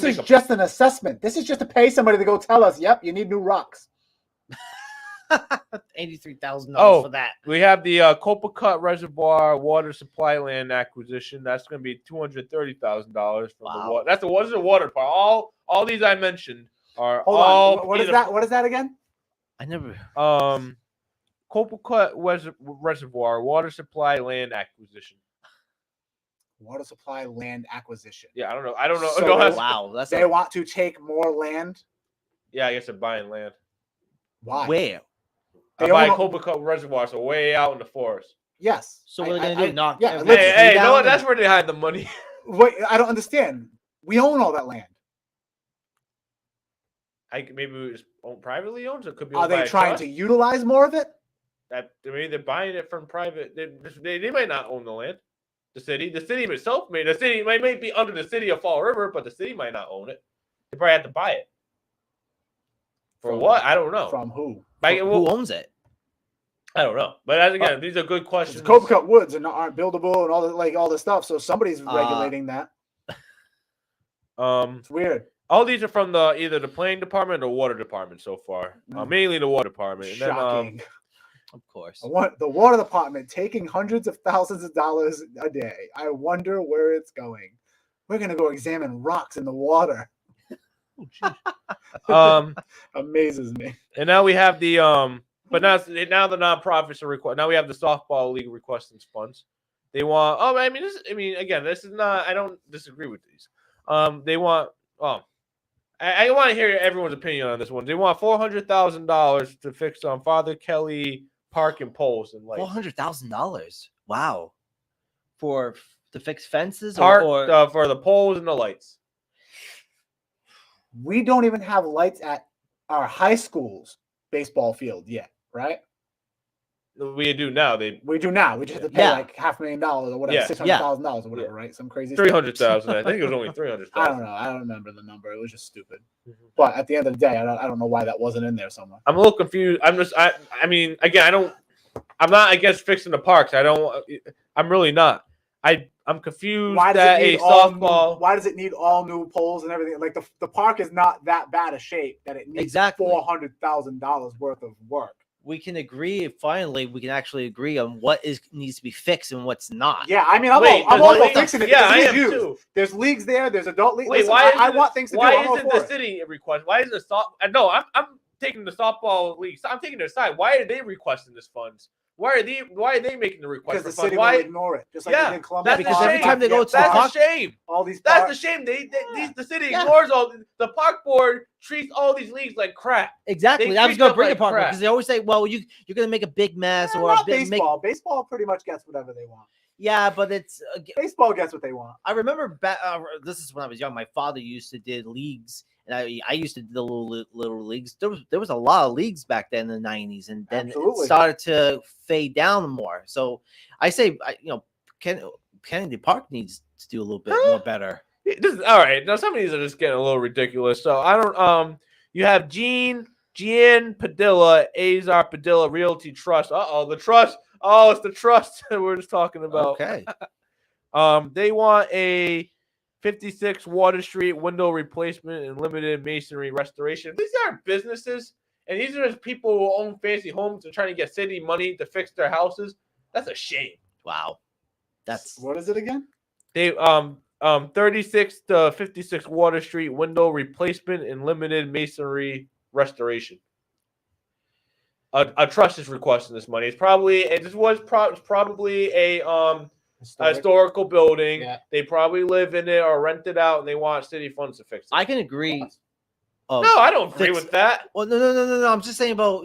is just an assessment. This is just to pay somebody to go tell us, yep, you need new rocks. $83,000 for that. We have the Copacut Reservoir water supply land acquisition. That's going to be $230,000 from the water. That's the water part. All these I mentioned are Hold all. on. What is that? What is that again? I never. Copacut Reservoir water supply land acquisition. Water supply land acquisition. Yeah, I don't know. So wow, they want to take more land. Yeah, I guess they're buying land. Why? Where? They buy Copacut Reservoir, so way out in the forest. Yes. So what are they gonna do? Knock? Yeah. Hey, you know what? That's where they hide the money. Wait, I don't understand. We own all that land. Maybe it was privately owned. So it could be. Are they trying to utilize more of it? That maybe they're buying it from private. They might not own the land. The city itself may. The city might be under the city of Fall River, but the city might not own it. They probably have to buy it. For what? I don't know. From who? Who owns it? I don't know. But as again, these are good questions. Copacut woods aren't buildable and all this stuff. So somebody's regulating that. It's weird. All these are from either the planning department or water department so far. Mainly the water department. And Shocking. Then, of course. The water department taking hundreds of thousands of dollars a day. I wonder where it's going. We're gonna go examine rocks in the water. Amazes me. And now we have the but now the nonprofits are now we have the softball league requesting funds. They want again, this is not, I don't disagree with these. They want I want to hear everyone's opinion on this one. They want $400,000 to fix Father Kelly Park and poles and lights. $400,000. Wow. To fix fences or for the poles and the lights. We don't even have lights at our high school's baseball field yet, right? We do now. We do now. We just have to pay like $500,000 or whatever, $600,000 or whatever, right? Some crazy. 300,000. I think it was only 300,000. I don't know. I don't remember the number. It was just stupid. But at the end of the day, I don't know why that wasn't in there somewhere. I'm a little confused. I'm not against fixing the parks. I'm really not. I'm confused why that a softball. Why does it need all new poles and everything? Like the park is not that bad a shape that it needs $400,000 worth of work. we can agree. Finally, we can actually agree on what needs to be fixed and what's not. Yeah, I mean, I'm Wait, all but about wait, fixing it. yeah, because I it is am used. too. There's leagues there. There's adult leagues. Wait, Listen, why I isn't want things to do. why I'm all isn't for the it. city request? Why is the soft? No, I'm taking the softball league. So I'm taking their side. Why are they requesting this funds? Why are they making the request Because for the city funds? Why? will ignore it, just like Yeah, they did Columbus. that's because the every shame. time they go to That's park- a shame. all these That's parks- the shame. The city Yeah. ignores all the park board treats all these leagues like crap. Exactly. They I was treat going them to bring like it apart crap. because they always say, "Well, you're going to make a big mess or not make." baseball. Baseball pretty much gets whatever they want. Yeah, but it's. Baseball gets what they want. I remember this is when I was young. My father used to did leagues, and I used to do the little leagues. There was a lot of leagues back then in the 90s, and then Absolutely. it started to fade down more. So I say, Kennedy Park needs to do a little bit more better. This is all right. Now some of these are just getting a little ridiculous. So I don't. You have Gian Padilla, Azar Padilla Realty Trust. The trust. Oh, it's the trust that we're just talking about. Okay. They want a 56 Water Street window replacement and limited masonry restoration. These aren't businesses, and these are just people who own fancy homes and trying to get city money to fix their houses. That's a shame. Wow. That's What is it again? They 36 to 56 Water Street window replacement and limited masonry restoration. A trust is requesting this money. It's probably probably a historical building. Yeah. They probably live in it or rent it out, and they want city funds to fix it. I can agree. No, I don't agree with that. Well, no. I'm just saying about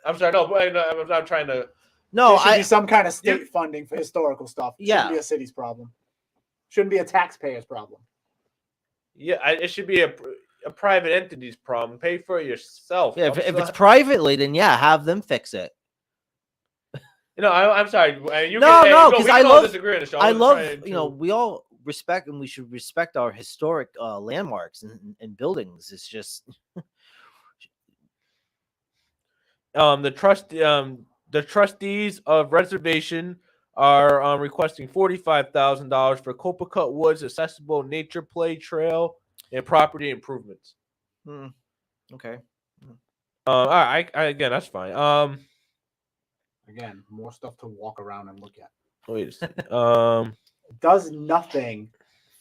I'm sorry. No, I'm not trying to. No, there should be some kind of state you- funding for historical stuff. Yeah. Shouldn't be a city's problem. Shouldn't be a taxpayer's problem. Yeah, it should be a private entity's problem. Pay for it yourself. Yeah, if it's privately, then yeah, have them fix it. I'm sorry. You No, can, no, we 'cause can I all love- disagree on the show. I was love, trying to- we all respect and we should respect our historic landmarks and buildings. It's just the trustees of reservation are requesting $45,000 for Copacut Woods accessible nature play trail and property improvements. okay. All right, again, that's fine. Again, more stuff to walk around and look at. Wait a second. It does nothing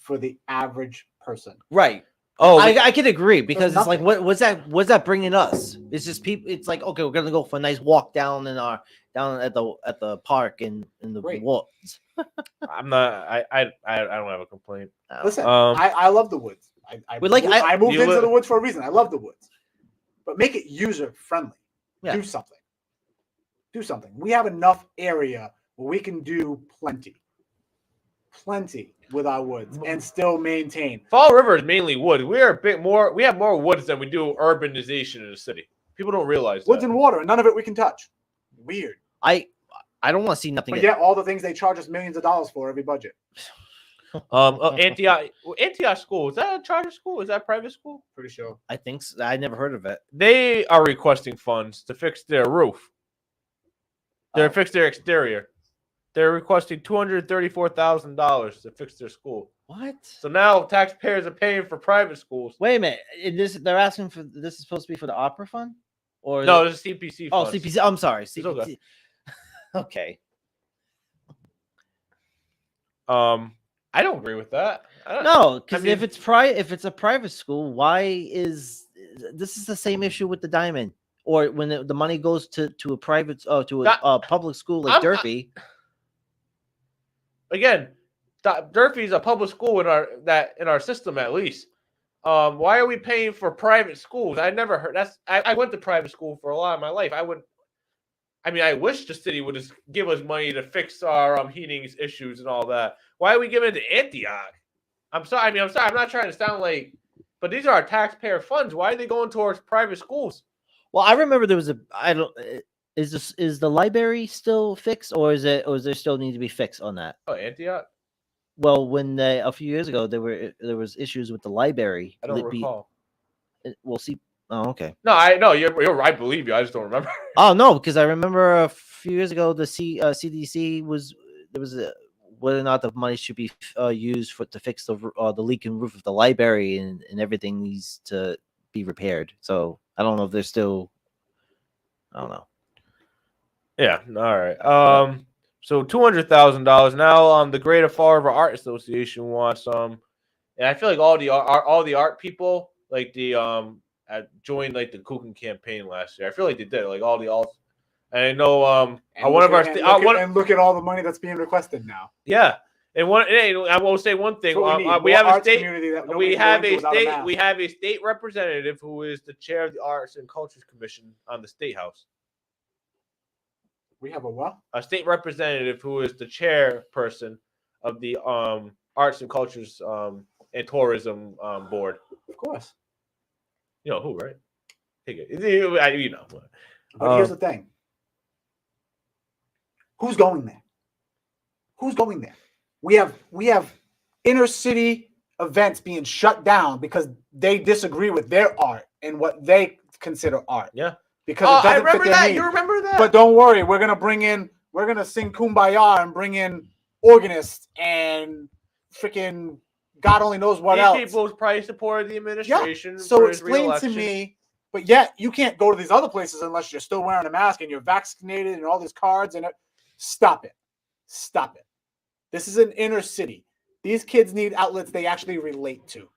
for the average person. Right. Oh, I can agree because it's like, nothing. what's that bringing us? It's just people. It's like, okay, we're gonna go for a nice walk down at the park in the Great. woods. I'm not. I don't have a complaint. Listen, Um, I love the woods. I moved You into li- the woods for a reason. I love the woods, but make it user friendly. Yeah. Do something. Do something. We have enough area where we can do plenty with our woods and still maintain. Fall River is mainly wood. We are a bit more. We have more woods than we do urbanization in the city. People don't realize Woods that. and water, and none of it we can touch. Weird. I don't want to see nothing. But yet all the things they charge us millions of dollars for every budget. Antioch School, is that a charter school? Is that a private school? Pretty sure. I think so. I never heard of it. They are requesting funds to fix their roof. They're Oh. fix their exterior. They're requesting $234,000 to fix their school. What? So now taxpayers are paying for private schools. Wait a minute. They're asking for this is supposed to be for the opera fund, or No, it's CPC. oh funds. CPC. I'm sorry, okay. CPC. Okay. I don't agree with that. I don't, No, because mean- if it's a private school, why is this is the same issue with the Diamond, or when the money goes to a private public school like Durfee? Again, Durfee's a public school in our system at least. Why are we paying for private schools? I never heard I went to private school for a lot of my life. I wish the city would just give us money to fix our heating issues and all that. Why are we giving it to Antioch? I'm sorry. I'm not trying to sound like, but these are our taxpayer funds. Why are they going towards private schools? Well, I remember there was is the library still fixed, or is there still need to be fixed on that? Oh, Antioch? Well, when a few years ago there was issues with the library. I don't recall. We'll see. Oh, okay. No, I know you're right. I believe you. I just don't remember. Oh no, because I remember a few years ago the CDC there was whether or not the money should be used to fix the leaking roof of the library and everything needs to be repaired. So I don't know if they're still. I don't know. Yeah. All right. So $200,000 now. The Greater Fall River Art Association wants and I feel like all the art people like joined like the Kuchen campaign last year. I feel like they did like all the alt. And I know And one of our and look at all the money that's being requested now. yeah. And I will say one thing. That's what we need. We More have a arts state. community that We nobody can go have into a without state. mask. We have a state representative who is the chair of the Arts and Cultures Commission on the State House. We have a what? A state representative who is the chairperson of the Arts and Cultures and Tourism Board. Of course. You know who, right? Take it. You know. But here's the thing. Who's going there? Who's going there? We have inner city events being shut down because they disagree with their art and what they consider art. Yeah. Because it I doesn't remember fit their that. needs. You remember that? But don't worry, we're gonna sing Kumbaya and bring in organists and freaking God only knows what These else. people probably supported the administration. So for his explain to re-election. me, but yet you can't go to these other places unless you're still wearing a mask and you're vaccinated and all these cards and it. Stop it. Stop it. This is an inner city. These kids need outlets they actually relate to.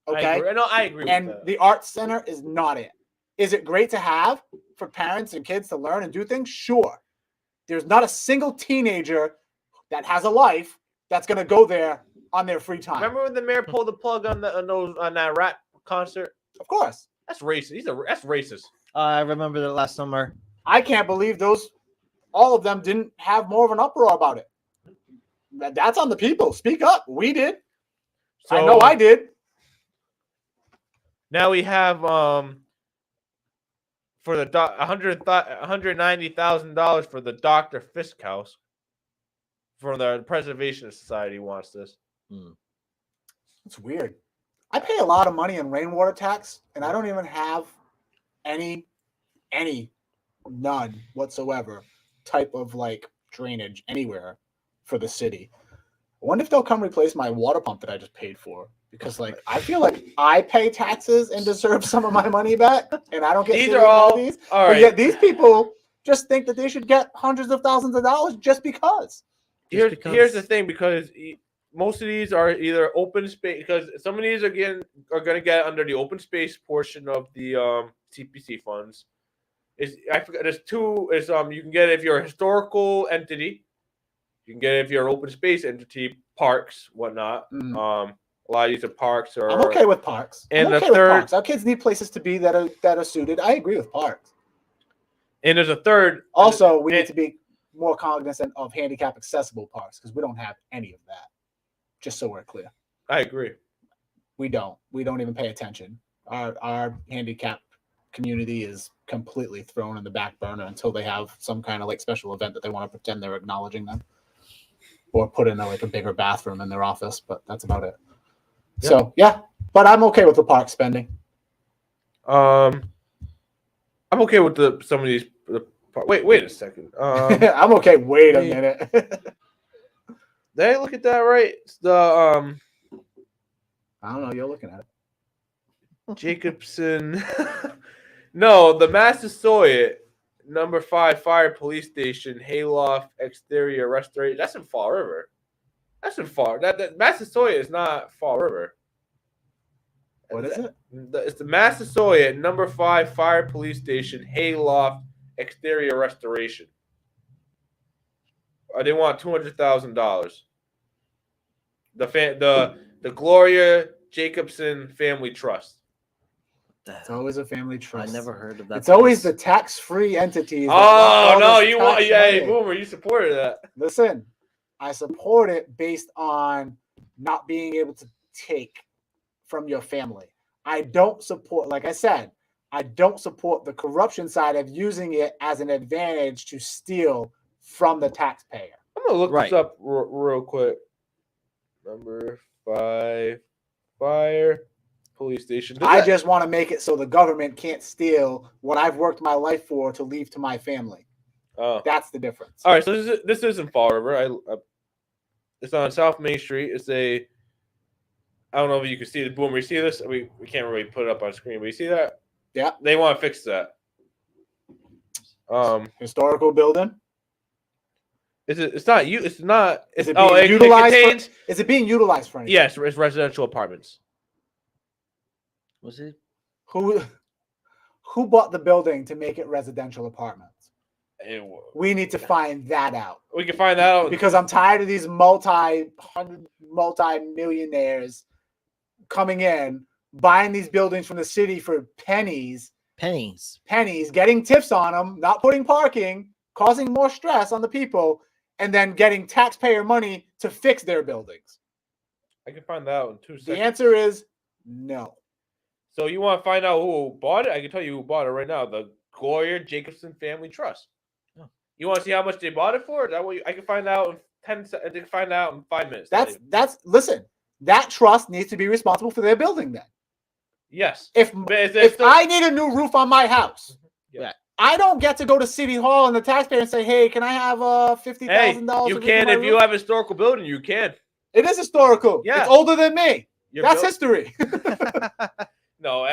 Okay? I agree And with that. the art center is not it. Is it great to have for parents and kids to learn and do things? Sure. There's not a single teenager that has a life that's going to go there on their free time. Remember when the mayor pulled the plug on that rap concert? Of course. That's racist. That's racist. I remember that last summer. I can't believe all of them didn't have more of an uproar about it. That's on the people. Speak up. We did. I know I did. Now we have for the $190,000 for the Dr. Fisk House. For the Preservation Society wants this. It's weird. I pay a lot of money in rainwater tax, and I don't even have none whatsoever type of like drainage anywhere for the city. I wonder if they'll come replace my water pump that I just paid for, because like I feel like I pay taxes and deserve some of my money back, and I don't get These city are all amenities. all But right. yet these people just think that they should get hundreds of thousands of dollars just because. Here's the thing, because most of these are either open space, because some of these are going to get under the open space portion of the CPC funds. I forgot. There's two. You can get it if you're a historical entity. You can get it if you're an open space entity, parks, whatnot. A lot of these are parks. Or I'm okay with parks. And I'm the okay with third- parks. Our kids need places to be that are suited. I agree with parks. And there's a third. Also, we need to be more cognizant of handicap accessible parks because we don't have any of that. Just so we're clear, I agree. we don't. We don't even pay attention. Our handicap community is completely thrown in the back burner until they have some kind of like special event that they want to pretend they're acknowledging them, or put in a bigger bathroom in their office. But that's about it. Yeah. So yeah, but I'm okay with the park spending. I'm okay with some of these. Wait a second. I'm okay. Wait a minute. Did I look at that right? It's the I don't know. You're looking at it. Jacobson. No, the Massasoit number 5 Fire Police Station Hayloft exterior restoration. That's in Fall River. That's in Fall. That Massasoit is not Fall River. What is it? It's the Massasoit number 5 Fire Police Station Hayloft exterior restoration. They want $200,000. The Gloria Jacobson Family Trust. It's always a family I trust. never heard of that. It's always the place. tax-free entities. that Oh want all no, this you want tax yeah, money. Boomer, you supported that. Listen, I support it based on not being able to take from your family. I don't support, like I said, I don't support the corruption side of using it as an advantage to steal from the taxpayer. I'm gonna look Right. this up real quick. Number 5 Fire Police Station. I just want to make it so the government can't steal what I've worked my life for to leave to my family. Oh. That's the difference. All right, so this isn't Fall River. It's on South Main Street. I don't know if you can see the Boomer. You see this? We can't really put it up on screen, but you see that? Yeah. They want to fix that. Historical building. Is it? It's not you. It's not. Is It's, it being it utilized? contains. Is it being utilized for anything? Yes, it's residential apartments. Was it? Who bought the building to make it residential apartments? We need to find that out We can find that out. because I'm tired of these multi-millionaires coming in, buying these buildings from the city for pennies, getting tips on them, not putting parking, causing more stress on the people, and then getting taxpayer money to fix their buildings. I can find that out in 2 seconds. The answer is no. So you want to find out who bought it? I can tell you who bought it right now. The Goyer Jacobson Family Trust. Oh. You want to see how much they bought it for? Is that what I can find out in 10 seconds. I can find out in 5 minutes. Listen, that trust needs to be responsible for their building then. Yes. If I need a new roof on my house, Yeah. I don't get to go to City Hall and the taxpayer and say, "Hey, can I have $50,000?" You can if you have a historical building. You can. It is historical. Yeah. It's older than me. Your That's buil- history. No,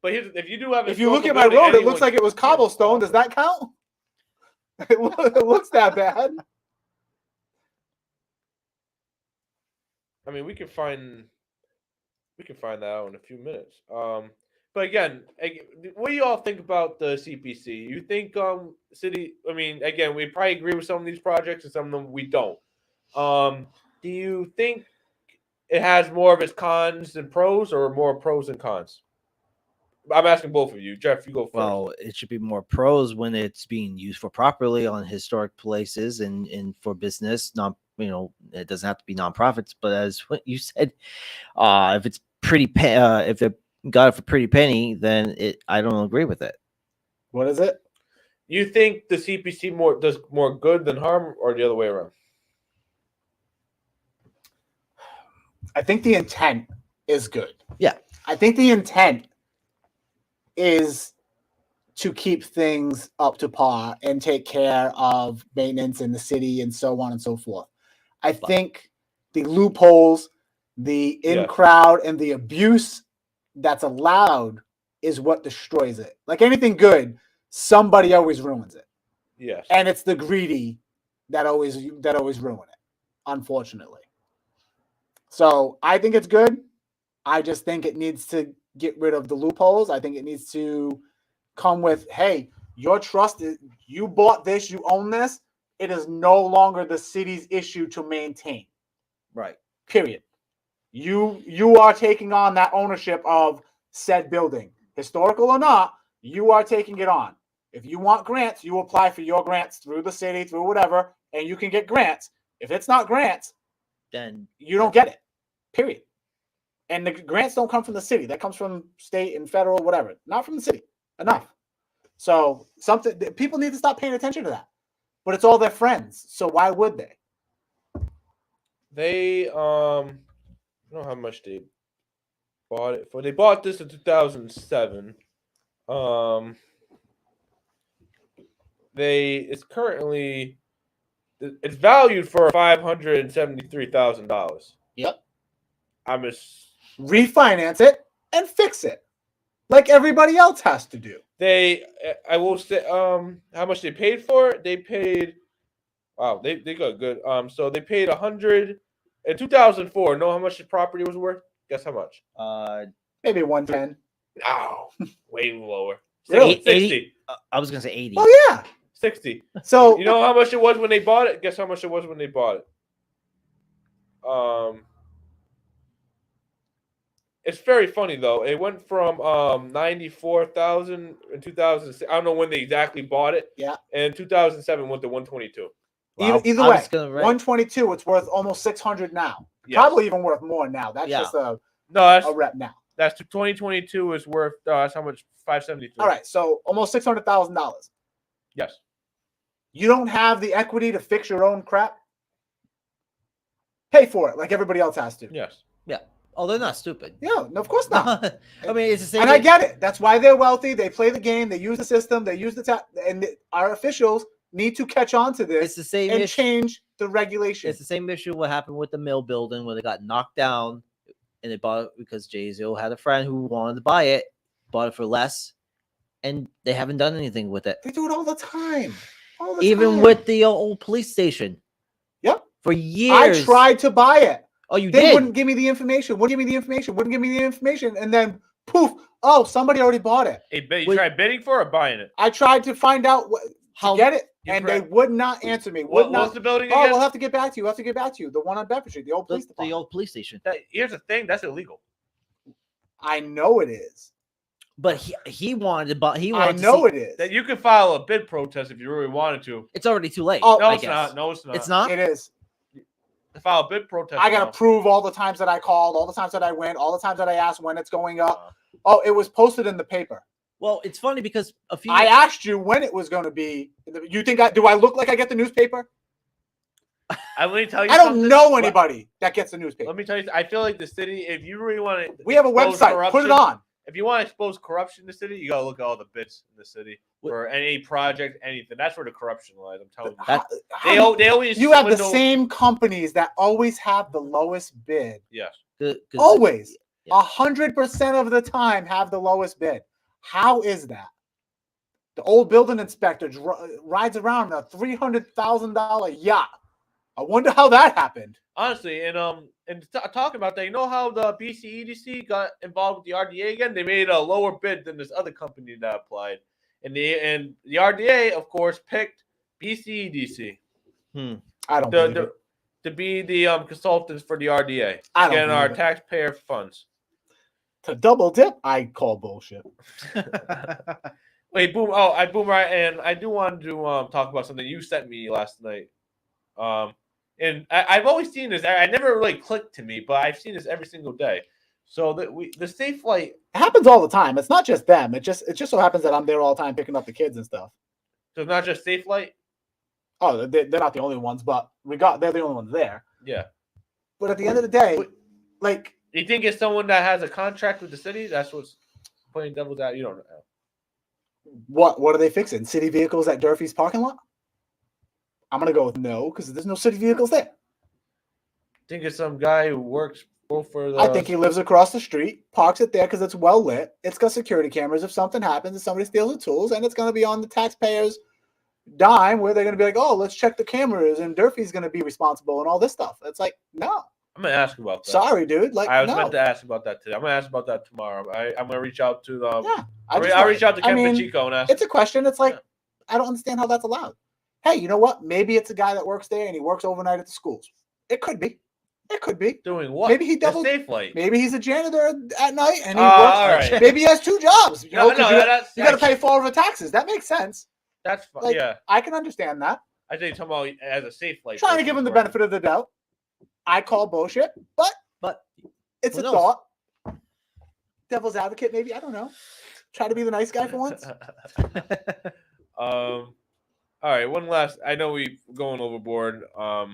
but if you do have, a If you look at historical my road, building, it looks like it was cobblestone. Does that count? It looks that bad. I mean, we can find that out in a few minutes. But again, what do you all think about the CPC? You think city? I mean, again, we probably agree with some of these projects and some of them we don't. Do you think it has more of its cons than pros, or more pros than cons? I'm asking both of you. Jeff, you go first. Well, it should be more pros when it's being used for properly on historic places and for business. Not, it doesn't have to be nonprofits, but as what you said, if it's if they got it for pretty penny, then I don't agree with it. What is it? You think the CPC does more good than harm, or the other way around? I think the intent is good. Yeah. I think the intent is to keep things up to par and take care of maintenance in the city and so on and so forth. I think the loopholes, the in crowd, and the abuse that's allowed is what destroys it. Like anything good, somebody always ruins it. Yes. And it's the greedy that always ruin it, unfortunately. So I think it's good. I just think it needs to get rid of the loopholes. I think it needs to come with, hey, your trust is, you bought this, you own this. It is no longer the city's issue to maintain. Right. Period. You are taking on that ownership of said building, historical or not. You are taking it on. If you want grants, you apply for your grants through the city, through whatever, and you can get grants. If it's not grants, Then you don't get it. Period. And the grants don't come from the city. That comes from state and federal, whatever. Not from the city. Enough. So people need to stop paying attention to that. But it's all their friends. So why would they? They I don't know how much they bought it for. They bought this in 2007. It's valued for $573,000. Yep. I'm just Refinance it and fix it, like everybody else has to do. I will say how much they paid for it. They paid they got good. So they paid 100 in 2004. Know how much the property was worth? Guess how much? Maybe 110. No, way lower. Really? 60. I was gonna say 80. Oh yeah. 60. So You know how much it was when they bought it? Guess how much it was when they bought it? It's very funny though. It went from 94,000 in 2006. I don't know when they exactly bought it. Yeah. And 2007 went to 122. Wow. either I way, was gonna write- 122. It's worth almost 600 now. Yes. Probably even worth more now. That's Yeah. just a No, rep now. that's 2022 is worth that's how much 573. All right, so almost $600,000. Yes. You don't have the equity to fix your own crap. Pay for it like everybody else has to. Yes. Oh, they're not stupid. Yeah, no, of course not. I mean, it's the same. And I get it. That's why they're wealthy. They play the game. They use the system. They use our officials need to catch on to this It's the same and issue. change the regulation. It's the same issue what happened with the mill building when it got knocked down and they bought it because Jay-Z had a friend who wanted to buy it, bought it for less, and they haven't done anything with it. They do it all the time. All the Even time. with the old police station. Yep. For years. I tried to buy it. Oh, you They did? wouldn't give me the information. Wouldn't give me the information. And then poof. Oh, somebody already bought it. Hey, you Wait. tried bidding for it or buying it? I tried to find out what How- to get it, You and pre- they would not answer me. Would What not. was the building Oh, again? we'll have to get back to you. We'll have to get back to you. The one on Bedford Street, the old police The department. old police station. Here's the thing. That's illegal. I know it is. But he wanted to buy. He I wanted to know see- it is. That you could file a bid protest if you really wanted to. It's already too late. Oh, No, I it's guess. not. No, it's not. It's not. It is. To file a bid protest. I gotta now. prove all the times that I called, all the times that I went, all the times that I asked when it's going up. Oh, it was posted in the paper. Well, it's funny because a few. I asked you when it was going to be. You think do I look like I get the newspaper? Let me tell you. I don't something. know anybody that gets the newspaper. Let me tell you. I feel like the city. If you really want to, We have a website. Put it on. If you want to expose corruption in the city, you gotta look at all the bids in the city for any project, anything. That's where the corruption lies. I'm telling you. That- They always. You have the swindle- same companies that always have the lowest bid. Yes. Good- good- Always. Yeah. 100% of the time have the lowest bid. How is that? The old building inspector rides around in a $300,000 yacht. I wonder how that happened. Honestly, and talking about that, you know how the BCEDC got involved with the RDA again? They made a lower bid than this other company that applied, and the RDA, of course, picked BCEDC I don't believe it. to be the consultants for the RDA, I don't getting our believe it. taxpayer funds. To double dip, I call bullshit. Wait, boom! Boomer, and I do want to talk about something you sent me last night. And I've always seen this. I never really clicked to me, but I've seen this every single day. So the Safe Flight. It happens all the time. It's not just them. It just so happens that I'm there all the time picking up the kids and stuff. So it's not just Safe Flight. Oh, they're not the only ones, but they're the only ones there. Yeah. But at the end of the day, like, You think it's someone that has a contract with the city? That's what's playing devil's out. You don't know. what are they fixing? City vehicles at Durfee's parking lot? I'm gonna go with no, because there's no city vehicles there. Think it's some guy who works both for the. I think he lives across the street, parks it there because it's well lit. It's got security cameras. If something happens, if somebody steals the tools, and it's gonna be on the taxpayers' dime, where they're gonna be like, "Oh, let's check the cameras," and Durfee's gonna be responsible and all this stuff. It's like, no, I'm gonna ask about that. sorry, dude. Like, I was no. meant to ask about that today. I'm gonna ask about that tomorrow. I'm gonna reach out to the. Yeah, I'll reach out to Ken Pacheco and ask. It's a question. It's like, Yeah. I don't understand how that's allowed. Hey, you know what? Maybe it's a guy that works there and he works overnight at the schools. It could be. It could be. Doing what? Maybe he The doubled- Safe Flight. Maybe he's a janitor at night and he all works. right. Maybe he has two jobs. You know, No, 'cause that's you got to pay 4 over taxes. That makes sense. That's fine. Like, Yeah, I can understand that. I think talking about as a Safe Flight. Trying to person, give him the right? benefit of the doubt. I call bullshit, but it's who a knows? thought. Devil's advocate, maybe. I don't know. Try to be the nice guy for once. All right. One last. I know we're going overboard. Oh,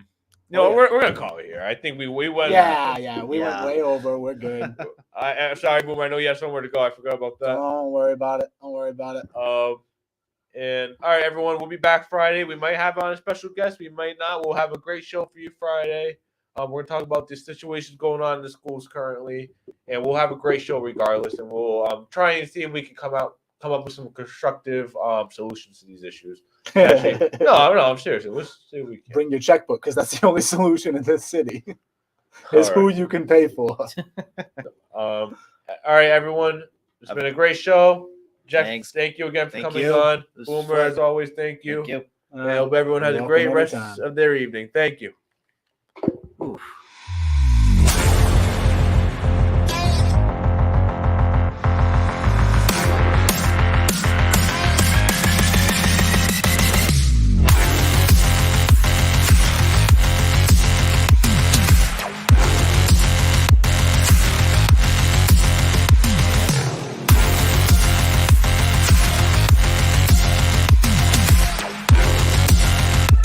yeah. We're gonna call it here. I think we went. Yeah, we Yeah. went way over. We're good. I'm sorry, Boomer. I know you have somewhere to go. I forgot about that. Don't worry about it. Don't worry about it. And all right, everyone, we'll be back Friday. We might have on a special guest. We might not. We'll have a great show for you Friday. We're gonna talk about the situations going on in the schools currently, and we'll have a great show regardless. And we'll try and see if we can come up with some constructive solutions to these issues. Actually, no, I'm serious. Let's see if we can. Bring your checkbook because that's the only solution in this city. Is All who right. you can pay for. All right, everyone. It's been a great show. Jeff, Thanks. thank you again for Thank coming you. on. It was Boomer, fun. as always, thank you. Thank you. And I hope everyone has a Welcome great rest anytime. of their evening. Thank you. Oof.